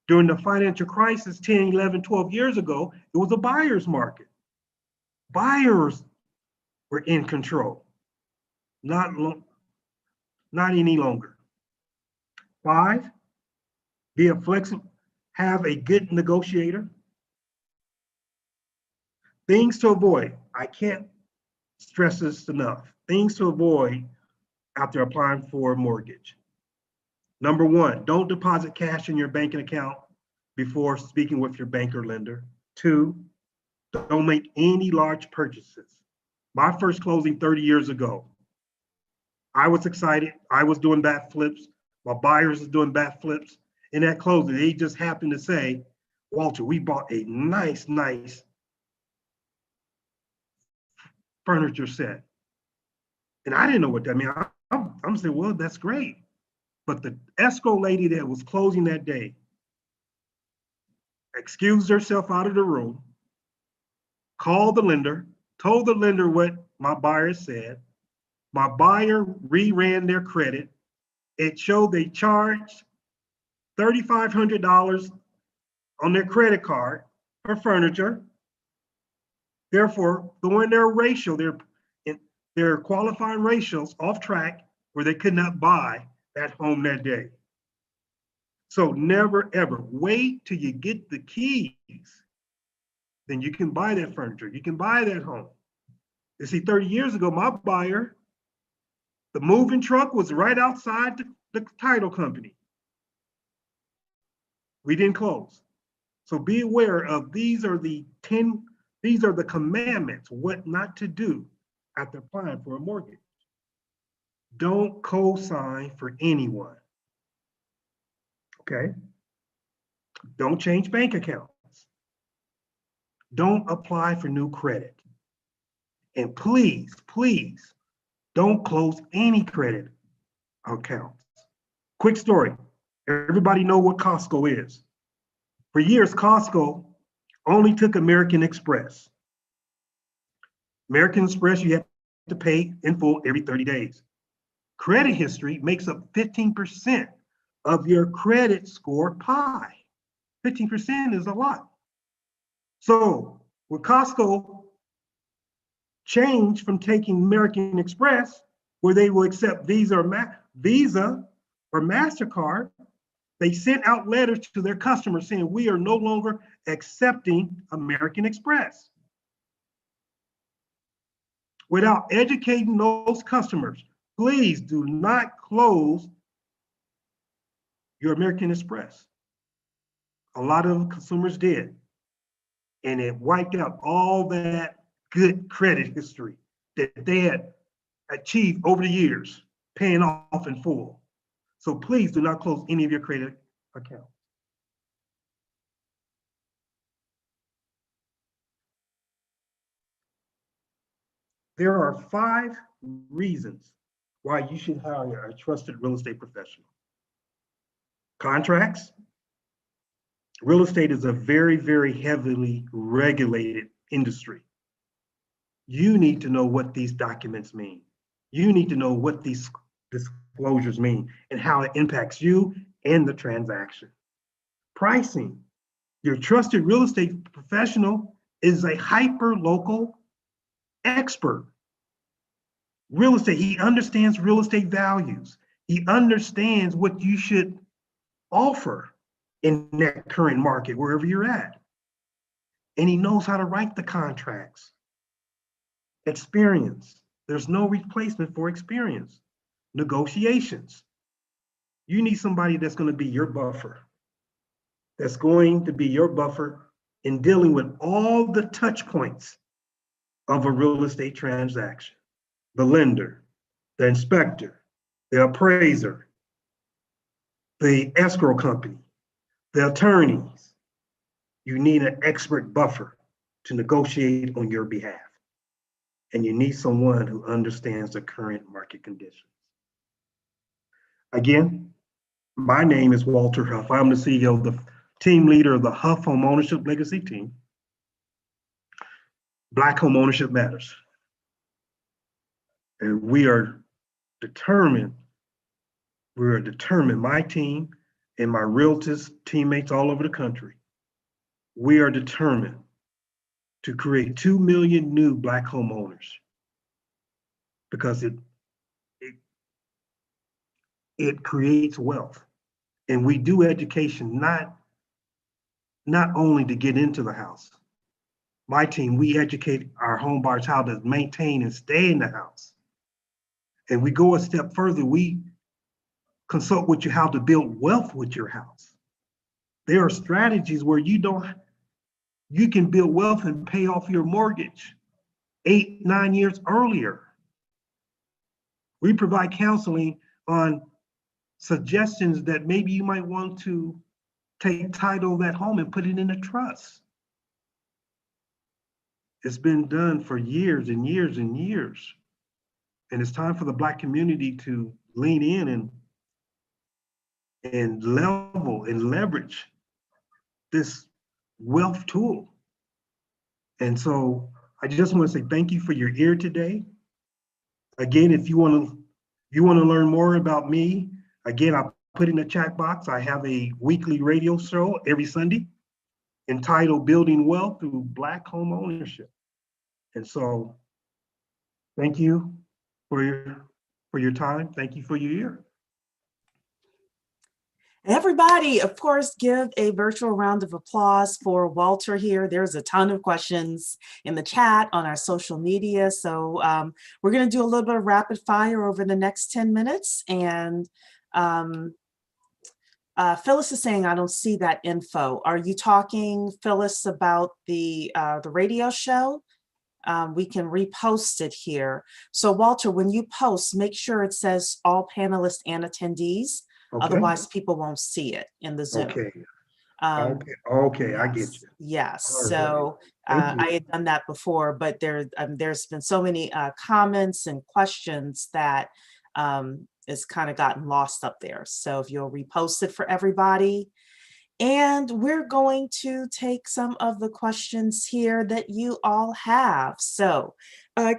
During the financial crisis 10, 11, 12 years ago, it was a buyer's market. Buyers were in control, not any longer. 5, be a flexible, have a good negotiator. Things to avoid. I can't stress this enough. Things to avoid after applying for a mortgage. Number 1, don't deposit cash in your banking account before speaking with your bank or lender. 2, don't make any large purchases. My first closing 30 years ago, I was excited. I was doing backflips. My buyers was doing backflips. In that closing, they just happened to say, Walter, we bought a nice furniture set. And I didn't know what that meant. I'm saying, well, that's great. But the escrow lady that was closing that day excused herself out of the room, called the lender, told the lender what my buyer said. My buyer reran their credit. It showed they charged $3,500 on their credit card for furniture. Therefore, throwing their ratio, their qualifying ratios off track, where they could not buy that home that day. So never ever wait till you get the keys. Then you can buy that furniture. You can buy that home. You see, 30 years ago, my buyer, the moving truck was right outside the title company. We didn't close. So be aware of these are the commandments, what not to do after applying for a mortgage. Don't co-sign for anyone. Okay? Don't change bank accounts. Don't apply for new credit. And please, don't close any credit accounts. Quick story. Everybody know what Costco is. For years, Costco only took American Express. American Express, you have to pay in full every 30 days. Credit history makes up 15% of your credit score pie. 15% is a lot. So with Costco changed from taking American Express, where they will accept Visa or MasterCard, they sent out letters to their customers saying, we are no longer accepting American Express. Without educating those customers, please do not close your American Express. A lot of consumers did. And it wiped out all that good credit history that they had achieved over the years, paying off in full. So please do not close any of your credit accounts. There are 5 reasons why you should hire a trusted real estate professional. Contracts. Real estate is a very, very heavily regulated industry. You need to know what these documents mean. You need to know what these disclosures mean and how it impacts you and the transaction. Pricing. Your trusted real estate professional is a hyper-local expert. Real estate, he understands real estate values. He understands what you should offer in that current market, wherever you're at. And he knows how to write the contracts. Experience. There's no replacement for experience. Negotiations. You need somebody that's going to be your buffer. That's going to be your buffer in dealing with all the touch points of a real estate transaction. The lender, the inspector, the appraiser, the escrow company, the attorneys. You need an expert buffer to negotiate on your behalf. And you need someone who understands the current market conditions. Again, my name is Walter Huff. I'm the CEO of the team leader of the Huff Homeownership Legacy Team. Black homeownership matters. And we are determined, my team and my realtors, teammates all over the country, we are determined to create 2 million new Black homeowners because it creates wealth. And we do education not only to get into the house. My team, we educate our home buyers how to maintain and stay in the house. And we go a step further, we consult with you how to build wealth with your house. There are strategies where you can build wealth and pay off your mortgage 8, 9 years earlier. We provide counseling on suggestions that maybe you might want to take title of that home and put it in a trust. It's been done for years and years and years. And it's time for the Black community to lean in and level and leverage this wealth tool. And so I just want to say thank you for your ear today. Again, if you want to learn more about me, again, I'll put in the chat box. I have a weekly radio show every Sunday entitled Building Wealth Through Black Home Ownership. And so thank you for your time. Thank you for your ear. Everybody, of course, give a virtual round of applause for Walter here. There's a ton of questions in the chat on our social media. So we're going to do a little bit of rapid fire over the next 10 minutes. And Phyllis is saying, I don't see that info. Are you talking, Phyllis, about the radio show? We can repost it here. So Walter, when you post, make sure it says all panelists and attendees. Okay. Otherwise, people won't see it in the Zoom. Okay. Okay. Yes, I get you. Yes. So I had done that before, but there's been so many comments and questions that it's kind of gotten lost up there. So if you'll repost it for everybody. And we're going to take some of the questions here that you all have. So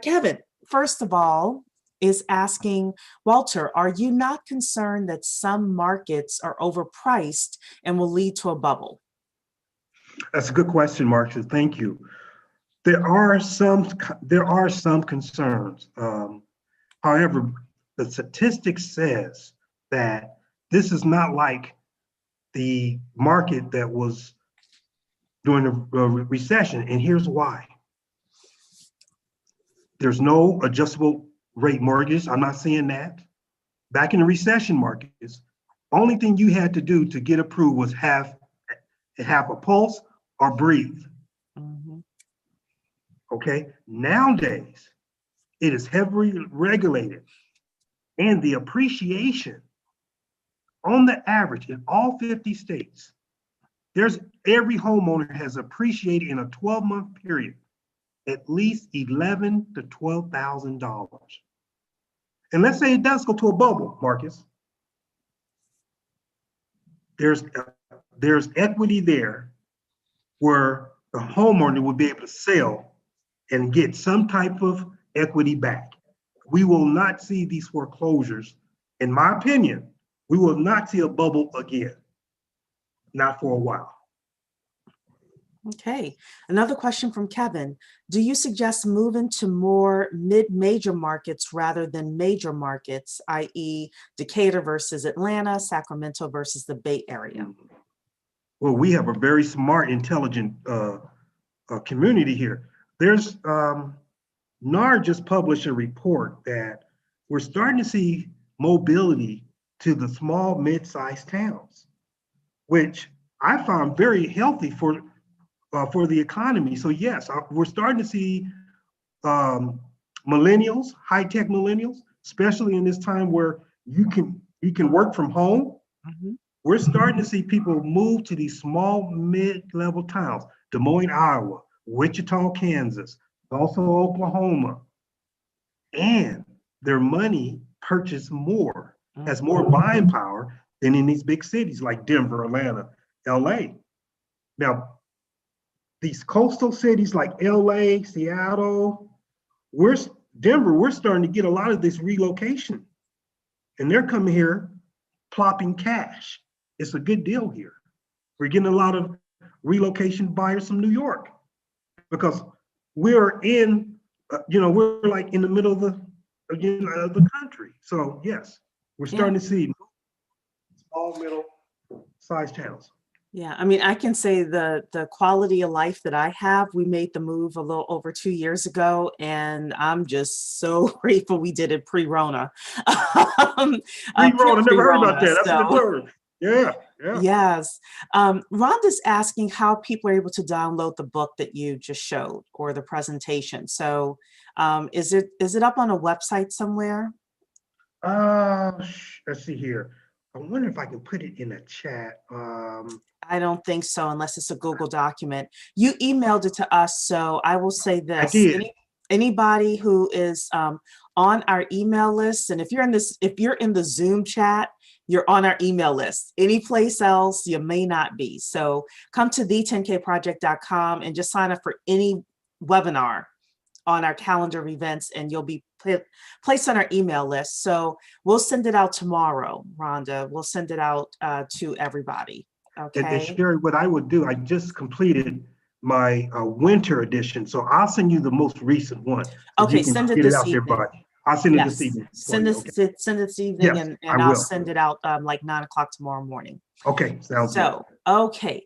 Kevin, first of all, is asking, Walter, are you not concerned that some markets are overpriced and will lead to a bubble? That's a good question, Marcus. Thank you. There are some concerns. However, the statistics says that this is not like the market that was during the recession, and here's why. There's no adjustable rate mortgage. I'm not saying that. Back in the recession markets, only thing you had to do to get approved was have a pulse or breathe. Mm-hmm. Okay. Nowadays, it is heavily regulated, and the appreciation on the average in all 50 states, every homeowner has appreciated in a 12-month period at least $11,000 to $12,000. and let's say it does go to a bubble, Marcus, there's equity there where the homeowner will be able to sell and get some type of equity back. We will not see these foreclosures. In my opinion, we will not see a bubble again, not for a while. Okay, another question from Kevin. Do you suggest moving to more mid-major markets rather than major markets, i.e. Decatur versus Atlanta, Sacramento versus the Bay Area? Well, we have a very smart, intelligent community here. There's NAR just published a report that we're starting to see mobility to the small, mid-sized towns, which I found very healthy for the economy. So yes, we're starting to see millennials, high-tech millennials, especially in this time where you can work from home. Mm-hmm. We're starting to see people move to these small, mid-level towns, Des Moines, Iowa, Wichita, Kansas, also Oklahoma, and their money purchased more, has more buying power than in these big cities like Denver, Atlanta, LA. Now, these coastal cities like LA, Seattle, Denver, we're starting to get a lot of this relocation. And they're coming here plopping cash. It's a good deal here. We're getting a lot of relocation buyers from New York because we're in, we're like in the middle of the country. So yes, we're starting to see small, middle-sized towns. Yeah, I mean, I can say the quality of life that I have, we made the move a little over 2 years ago, and I'm just so grateful we did it pre-Rona. Pre-Rona, never heard about that. That's a good word. Yeah. Yes. Rhonda's asking how people are able to download the book that you just showed or the presentation. So is it up on a website somewhere? Let's see here. I wonder if I can put it in a chat. I don't think so, unless it's a Google document. You emailed it to us, so I will say this. I did. Anybody who is on our email list, and if you're in the Zoom chat, you're on our email list. Any place else, you may not be. So come to the10kproject.com and just sign up for any webinar on our calendar of events, and you'll be placed on our email list. So we'll send it out tomorrow, Rhonda. We'll send it out to everybody. Okay. And Sherry, what I would do, I just completed my winter edition, so I'll send you the most recent one. So okay, send it this evening. I'll send it this evening. Send it this evening, yes, and I'll send it out like 9 o'clock tomorrow morning. Okay, sounds good. Okay.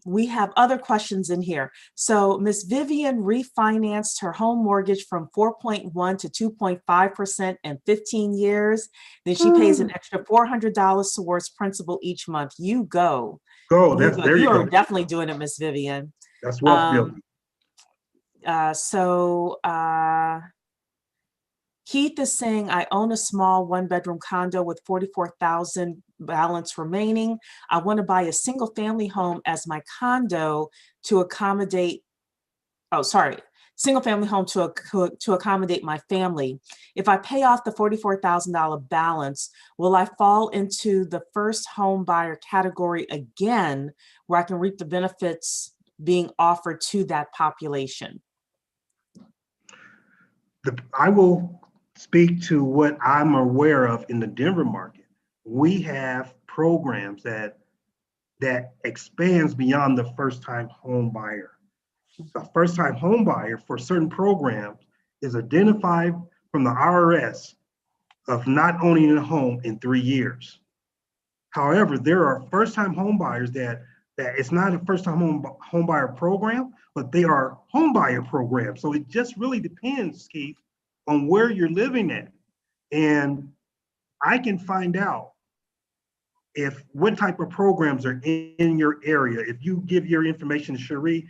We have other questions in here. So Miss Vivian refinanced her home mortgage from 4.1 to 2.5% in 15 years. Then she pays an extra $400 towards principal each month. You go. There you go. Are definitely doing it, Miss Vivian. That's wealth building. Keith is saying, I own a small 1-bedroom condo with $44,000 balance remaining. I want to buy a single family home as my condo to accommodate, single family home to accommodate my family. If I pay off the $44,000 balance, will I fall into the first home buyer category again, where I can reap the benefits being offered to that population? I will speak to what I'm aware of in the Denver market. We have programs that expands beyond the first-time home buyer. The first-time home buyer for certain programs is identified from the IRS of not owning a home in 3 years. However, there are first-time home buyers that it's not a first-time home buyer program, but they are home buyer programs. So it just really depends, Keith, on where you're living at. And I can find out what type of programs are in your area. If you give your information to Cherie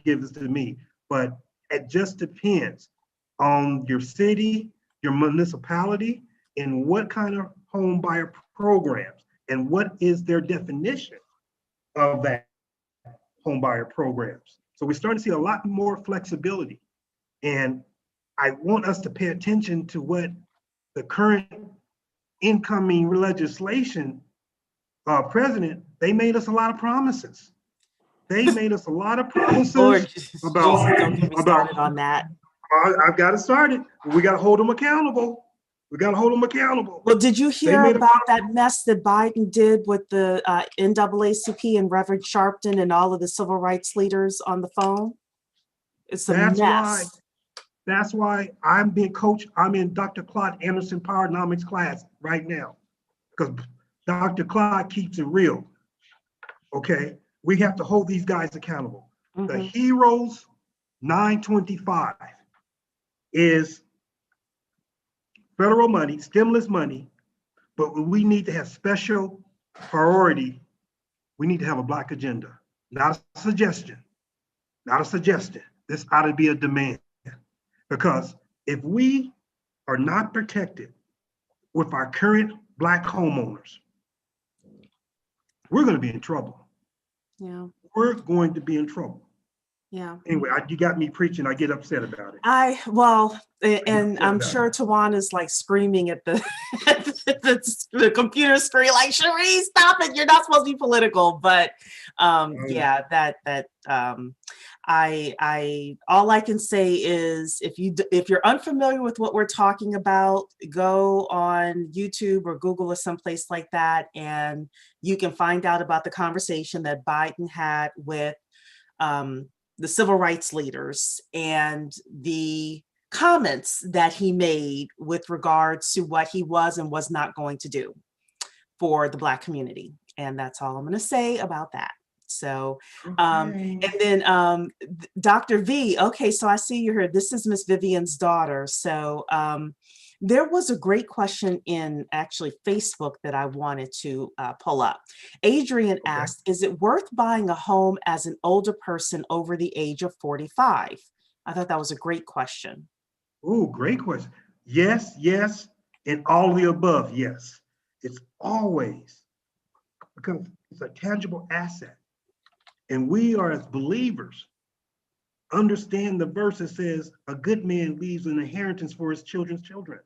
gives it to me. But it just depends on your city, your municipality, and what kind of home buyer programs and what is their definition of that home buyer programs. So we're starting to see a lot more flexibility. And I want us to pay attention to what the current incoming legislation president, they made us a lot of promises. They made us a lot of promises Lord about, Jesus, don't get me started on that. I've got to start it. We got to hold them accountable. We got to hold them accountable. Well, did you They hear made about that mess that Biden did with the NAACP and Reverend Sharpton and all of the civil rights leaders on the phone? It's a mess. That's why I'm being coached. I'm in Dr. Claude Anderson Powernomics class right now because Dr. Claude keeps it real. Okay, we have to hold these guys accountable. The Heroes 925 is federal money, stimulus money, but we need to have special priority. We need to have a Black agenda, not a suggestion, not a suggestion. This ought to be a demand, because if we are not protected with our current Black homeowners, we're going to be in trouble. Yeah. We're going to be in trouble. Yeah. Anyway, you got me preaching. I get upset about it. And I'm sure Tawana's like screaming at the the computer screen, like, Cherie, stop it! You're not supposed to be political. But yeah, I all I can say is if you're unfamiliar with what we're talking about, go on YouTube or Google or someplace like that, and you can find out about the conversation that Biden had with the civil rights leaders and the comments that he made with regards to what he was and was not going to do for the Black community. And that's all I'm going to say about that. So, and then Dr. V, okay, so I see you here. This is Miss Vivian's daughter. So there was a great question in actually Facebook that I wanted to pull up. Adrian asked, is it worth buying a home as an older person over the age of 45? I thought that was a great question. Oh, great question. Yes, yes, and all the above, yes. It's always, because it's a tangible asset. And we are, as believers, understand the verse that says, a good man leaves an inheritance for his children's children.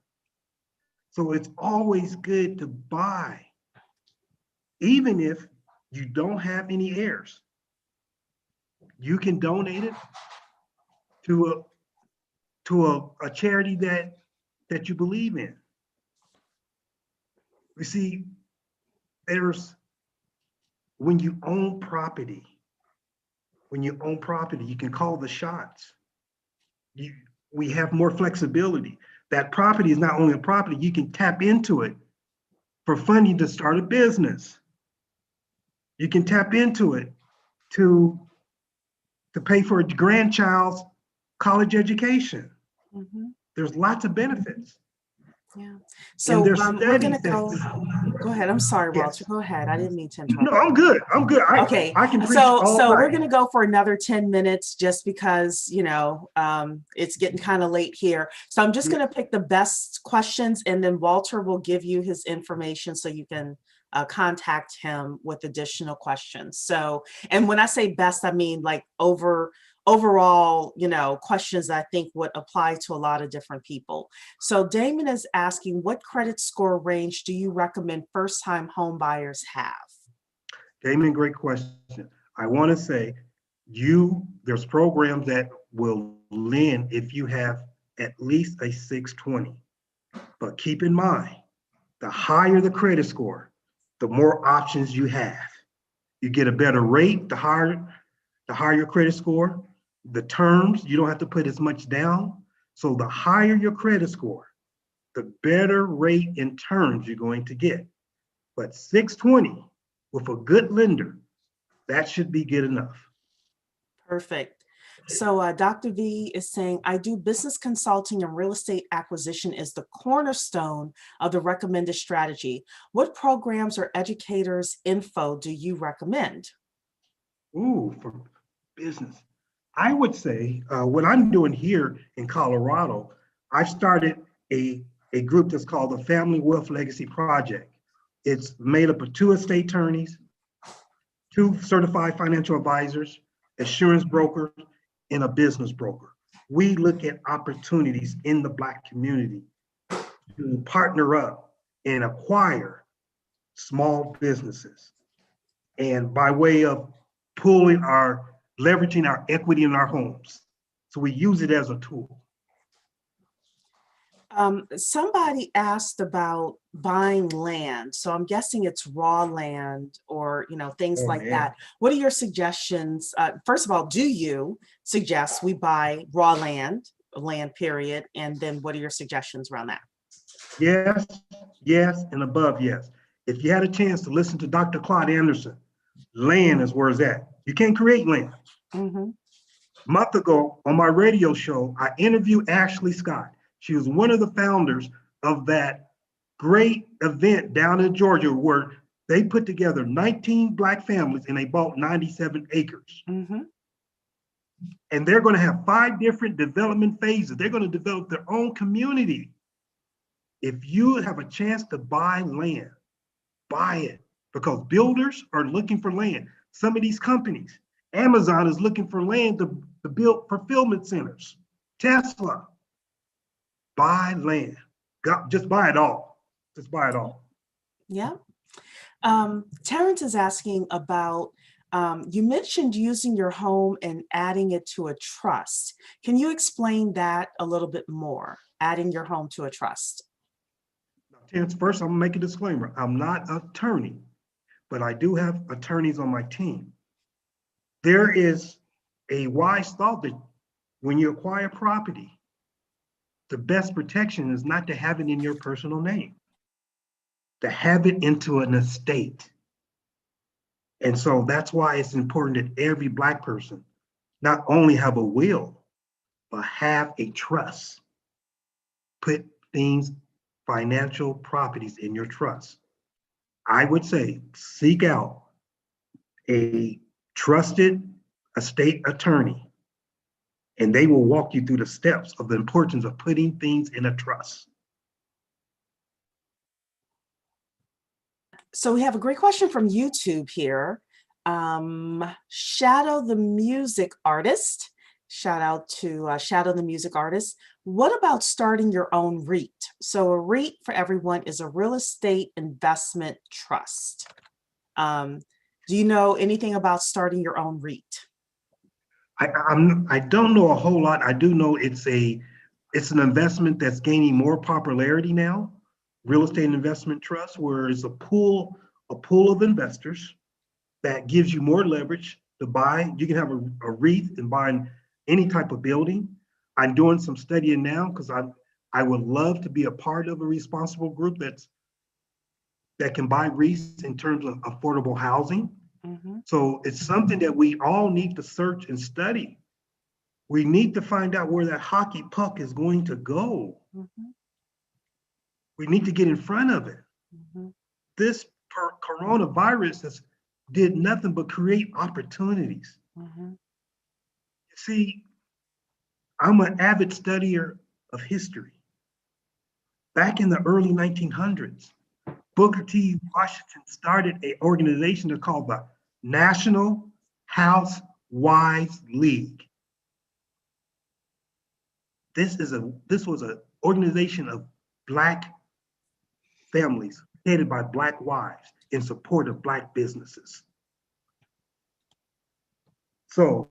So it's always good to buy, even if you don't have any heirs. You can donate it to a charity that you believe in. You see, when you own property, you can call the shots. We have more flexibility. That property is not only a property, you can tap into it for funding to start a business. You can tap into it to pay for a grandchild's college education. There's lots of benefits. Yeah. So we're going to go ahead. I'm sorry, Walter. Yes. Go ahead. I didn't mean to interrupt. No, I'm good. Okay. I can preach so all night. We're going to go for another 10 minutes just because, it's getting kind of late here. So I'm just going to pick the best questions, and then Walter will give you his information so you can contact him with additional questions. So, and when I say best, I mean like overall, questions I think would apply to a lot of different people. So Damon is asking, what credit score range do you recommend first-time home buyers have? Damon, great question. I want to say there's programs that will lend if you have at least a 620. But keep in mind, the higher the credit score, the more options you have. You get a better rate, the higher your credit score. The terms, you don't have to put as much down. So the higher your credit score, the better rate in terms you're going to get. But 620 with a good lender, that should be good enough. Perfect. So Dr. V is saying, I do business consulting, and real estate acquisition is the cornerstone of the recommended strategy. What programs or educators info do you recommend? Ooh, for business. I would say what I'm doing here in Colorado, I've started a group that's called the Family Wealth Legacy Project. It's made up of 2 estate attorneys, 2 certified financial advisors, insurance brokers, and a business broker. We look at opportunities in the Black community to partner up and acquire small businesses. And by way of leveraging our equity in our homes. So we use it as a tool. Somebody asked about buying land. So I'm guessing it's raw land or, things Oh, like man. that. What are your suggestions? First of all, do you suggest we buy raw land period? And then what are your suggestions around that? Yes, yes, and above yes. If you had a chance to listen to Dr. Claude Anderson, land is where it's at. You can't create land. Mm-hmm. A month ago on my radio show, I interviewed Ashley Scott. She was one of the founders of that great event down in Georgia where they put together 19 Black families and they bought 97 acres. Mm-hmm. And they're going to have 5 different development phases. They're going to develop their own community. If you have a chance to buy land, buy it, because builders are looking for land. Some of these companies, Amazon is looking for land to build fulfillment centers. Tesla, buy land. Just buy it all. Just buy it all. Yeah. Terrence is asking about, you mentioned using your home and adding it to a trust. Can you explain that a little bit more, adding your home to a trust? Now, Terrence, first, I'm going to make a disclaimer. I'm not an attorney, but I do have attorneys on my team. There is a wise thought that when you acquire property, the best protection is not to have it in your personal name, to have it into an estate. And so that's why it's important that every Black person not only have a will, but have a trust. Put things, financial properties in your trust. I would say seek out a trusted estate attorney, and they will walk you through the steps of the importance of putting things in a trust. So we have a great question from YouTube here. Shadow the Music Artist. Shout out to Shadow the Music Artist. What about starting your own REIT? So a REIT, for everyone, is a real estate investment trust. Do you know anything about starting your own REIT? I don't know a whole lot. I do know it's an investment that's gaining more popularity now. Real estate investment trust, where it's a pool of investors that gives you more leverage to buy. You can have a REIT and buy any type of building. I'm doing some studying now because I would love to be a part of a responsible group that can buy REITs in terms of affordable housing. Mm-hmm. So it's something that we all need to search and study. We need to find out where that hockey puck is going to go. Mm-hmm. We need to get in front of it. Mm-hmm. This coronavirus did nothing but create opportunities. Mm-hmm. See, I'm an avid studier of history. Back in the early 1900s, Booker T. Washington started an organization called the National Housewives League. This was an organization of Black families headed by Black wives in support of Black businesses. So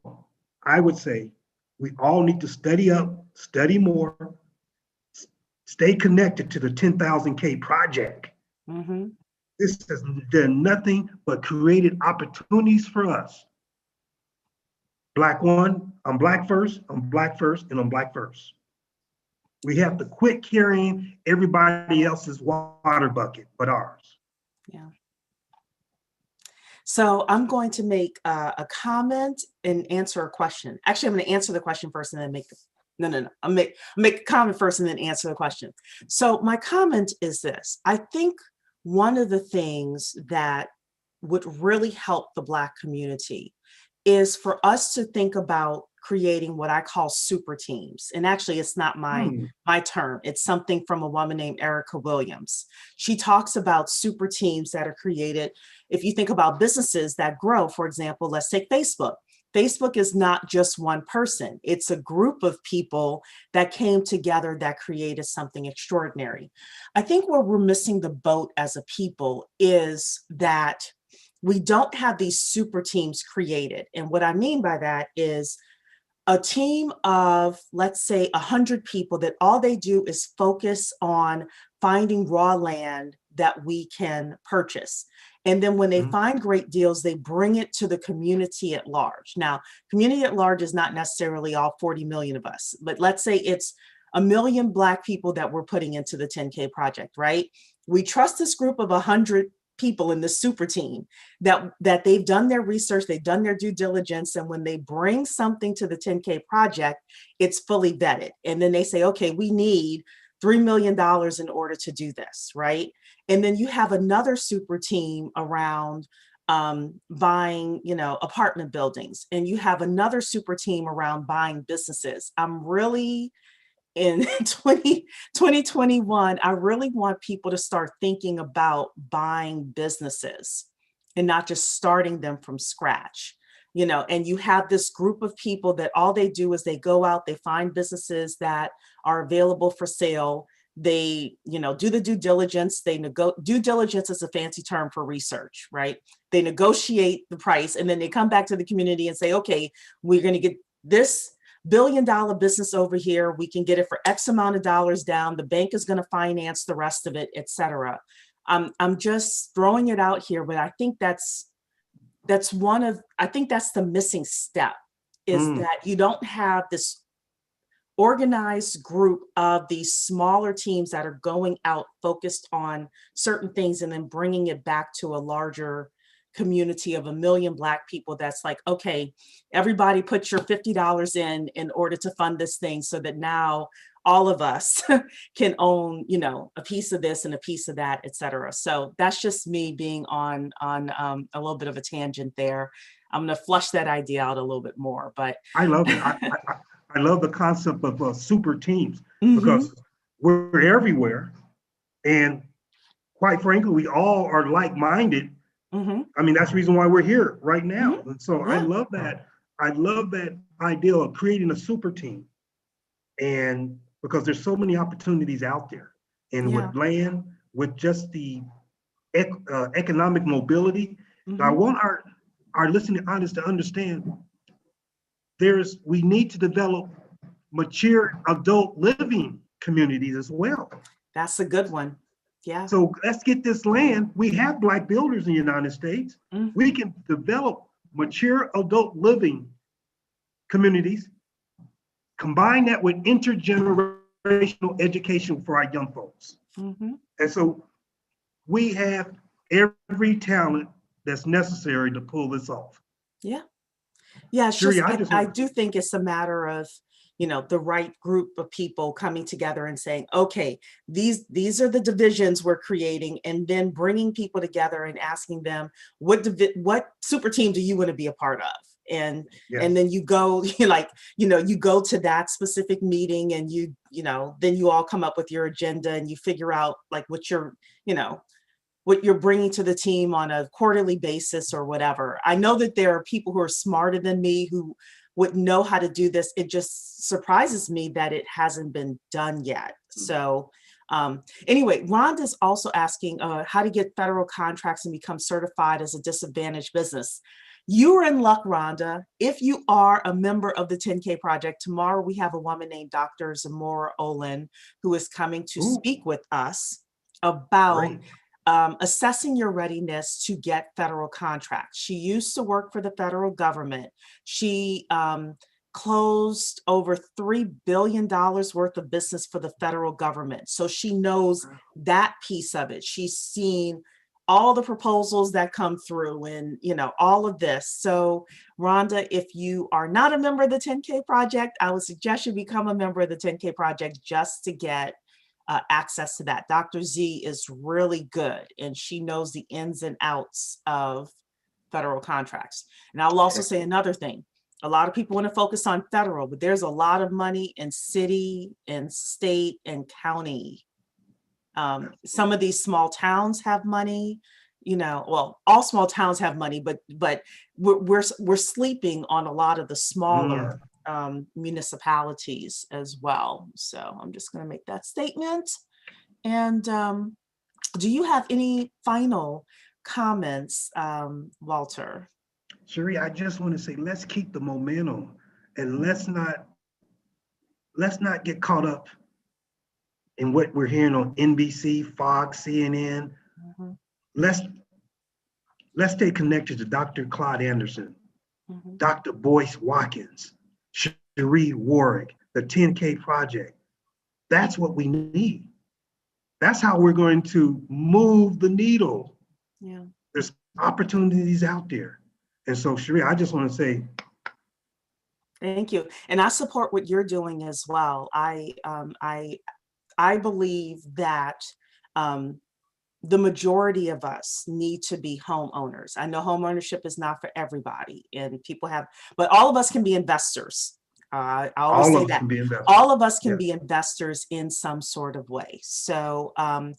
I would say we all need to study up, study more, stay connected to the 10,000K project. Mm-hmm. This has done nothing but created opportunities for us. Black one, I'm Black first, I'm Black first, and I'm Black first. We have to quit carrying everybody else's water bucket but ours. Yeah. So I'm going to make a comment and answer a question. Actually, I'm going to answer the question first and then make I'll make a comment first and then answer the question. So my comment is this. I think one of the things that would really help the Black community is for us to think about creating what I call super teams. And actually, it's not my term. It's something from a woman named Erica Williams. She talks about super teams that are created. If you think about businesses that grow, for example, let's take Facebook. Facebook is not just one person. It's a group of people that came together that created something extraordinary. I think where we're missing the boat as a people is that we don't have these super teams created. And what I mean by that is a team of, let's say, 100 people that all they do is focus on finding raw land that we can purchase. And then when they Mhm. find great deals, they bring it to the community at large. Now, community at large is not necessarily all 40 million of us, but let's say it's a million Black people that we're putting into the 10K project, right? We trust this group of 100 people in the super team that they've done their research, they've done their due diligence, and when they bring something to the 10K project, it's fully vetted. And then they say, okay, we need $3 million in order to do this, right? And then you have another super team around buying, apartment buildings, and you have another super team around buying businesses. I'm really in 2021, I really want people to start thinking about buying businesses and not just starting them from scratch. And you have this group of people that all they do is they go out, they find businesses that are available for sale. They, do the due diligence. Due diligence is a fancy term for research, right? They negotiate the price, and then they come back to the community and say, okay, we're going to get this $1 billion business over here. We can get it for X amount of dollars down. The bank is going to finance the rest of it, et cetera. I'm just throwing it out here, but I think that's the missing step, is Mm. that you don't have this organized group of these smaller teams that are going out focused on certain things and then bringing it back to a larger community of 1 million Black people that's like, okay, everybody put your $50 in order to fund this thing so that now all of us can own, a piece of this and a piece of that, et cetera. So that's just me being on a little bit of a tangent there. I'm going to flush that idea out a little bit more, but I love it. I love the concept of super teams Mhm, because we're everywhere. And quite frankly, we all are like-minded. mhm, I mean, that's the reason why we're here right mhm. now. And so I Yeah, love that. I love that idea of creating a super team. And because there's so many opportunities out there. And yeah. with land, with just the economic mobility, I Mhm. want our listening audience to understand we need to develop mature adult living communities as well. That's a good one. Yeah. So let's get this land. We have Black builders in the United States. We Mhm. can develop mature adult living communities, combine that with intergenerational education for our young folks. Mhm. And so we have every talent that's necessary to pull this off. Yeah. Yeah, it's Sherry, just I I just I want do think it's a matter of, the right group of people coming together and saying, okay, these are the divisions we're creating, and then bringing people together and asking them, what super team do you want to be a part of? And yes. then you go, you go to that specific meeting, and then you all come up with your agenda, and you figure out like you know, what you're bringing to the team on a quarterly basis or whatever. I know that there are people who are smarter than me who would know how to do this. It just surprises me that it hasn't been done yet. So anyway, Rhonda's also asking how to get federal contracts and become certified as a disadvantaged business. You are in luck, Rhonda. If you are a member of the 10K Project, tomorrow we have a woman named Dr. Zamora Olin who is coming to Ooh, speak with us about great. assessing your readiness to get federal contracts. She used to work for the federal government. She closed over $3 billion worth of business for the federal government. So she knows that piece of it. She's seen all the proposals that come through and, all of this. So Rhonda, if you are not a member of the 10K Project, I would suggest you become a member of the 10K Project just to get access to that. Dr. Z is really good, and she knows the ins and outs of federal contracts. And I'll also say Excellent. another thing. A lot of people want to focus on federal, but there's a lot of money in city and state and county. Some Absolutely. of these small towns have money. well, all small towns have money, but we're sleeping on a lot of the Mm. smaller municipalities as well. So I'm just going to make that statement. And do you have any final comments, Walter? Cherie, I just want to say, let's keep the momentum and let's not get caught up in what we're hearing on NBC, Fox, CNN. Mhm, Let's let's stay connected to Dr. Claude Anderson, mhm. Dr. Boyce Watkins, Cherie Warwick, the 10K Project. That's what we need. That's how we're going to move the needle. Yeah. There's opportunities out there. And so, Cherie, I just want to say, Thank you. And I support what you're doing as well. I believe that um, the majority of us need to be homeowners. I know home ownership is not for everybody, and people have, but all of us can be investors. I always all say of us that can be investors. all of us can Yes. be investors in some sort of way. So, and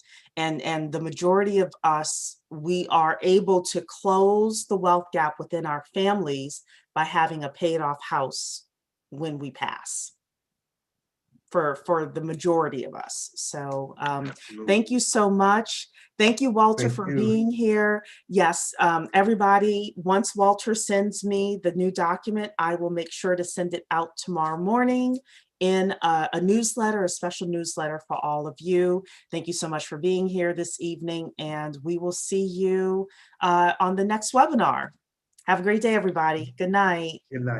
the majority of us, we are able to close the wealth gap within our families by having a paid off house when we pass, for the majority of us. So thank Absolutely. you so much. Thank you, Walter, Thank for you. being here. Yes, everybody, once Walter sends me the new document, I will make sure to send it out tomorrow morning in a newsletter, a special newsletter for all of you. Thank you so much for being here this evening, and we will see you on the next webinar. Have a great day, everybody. Good night. Good night.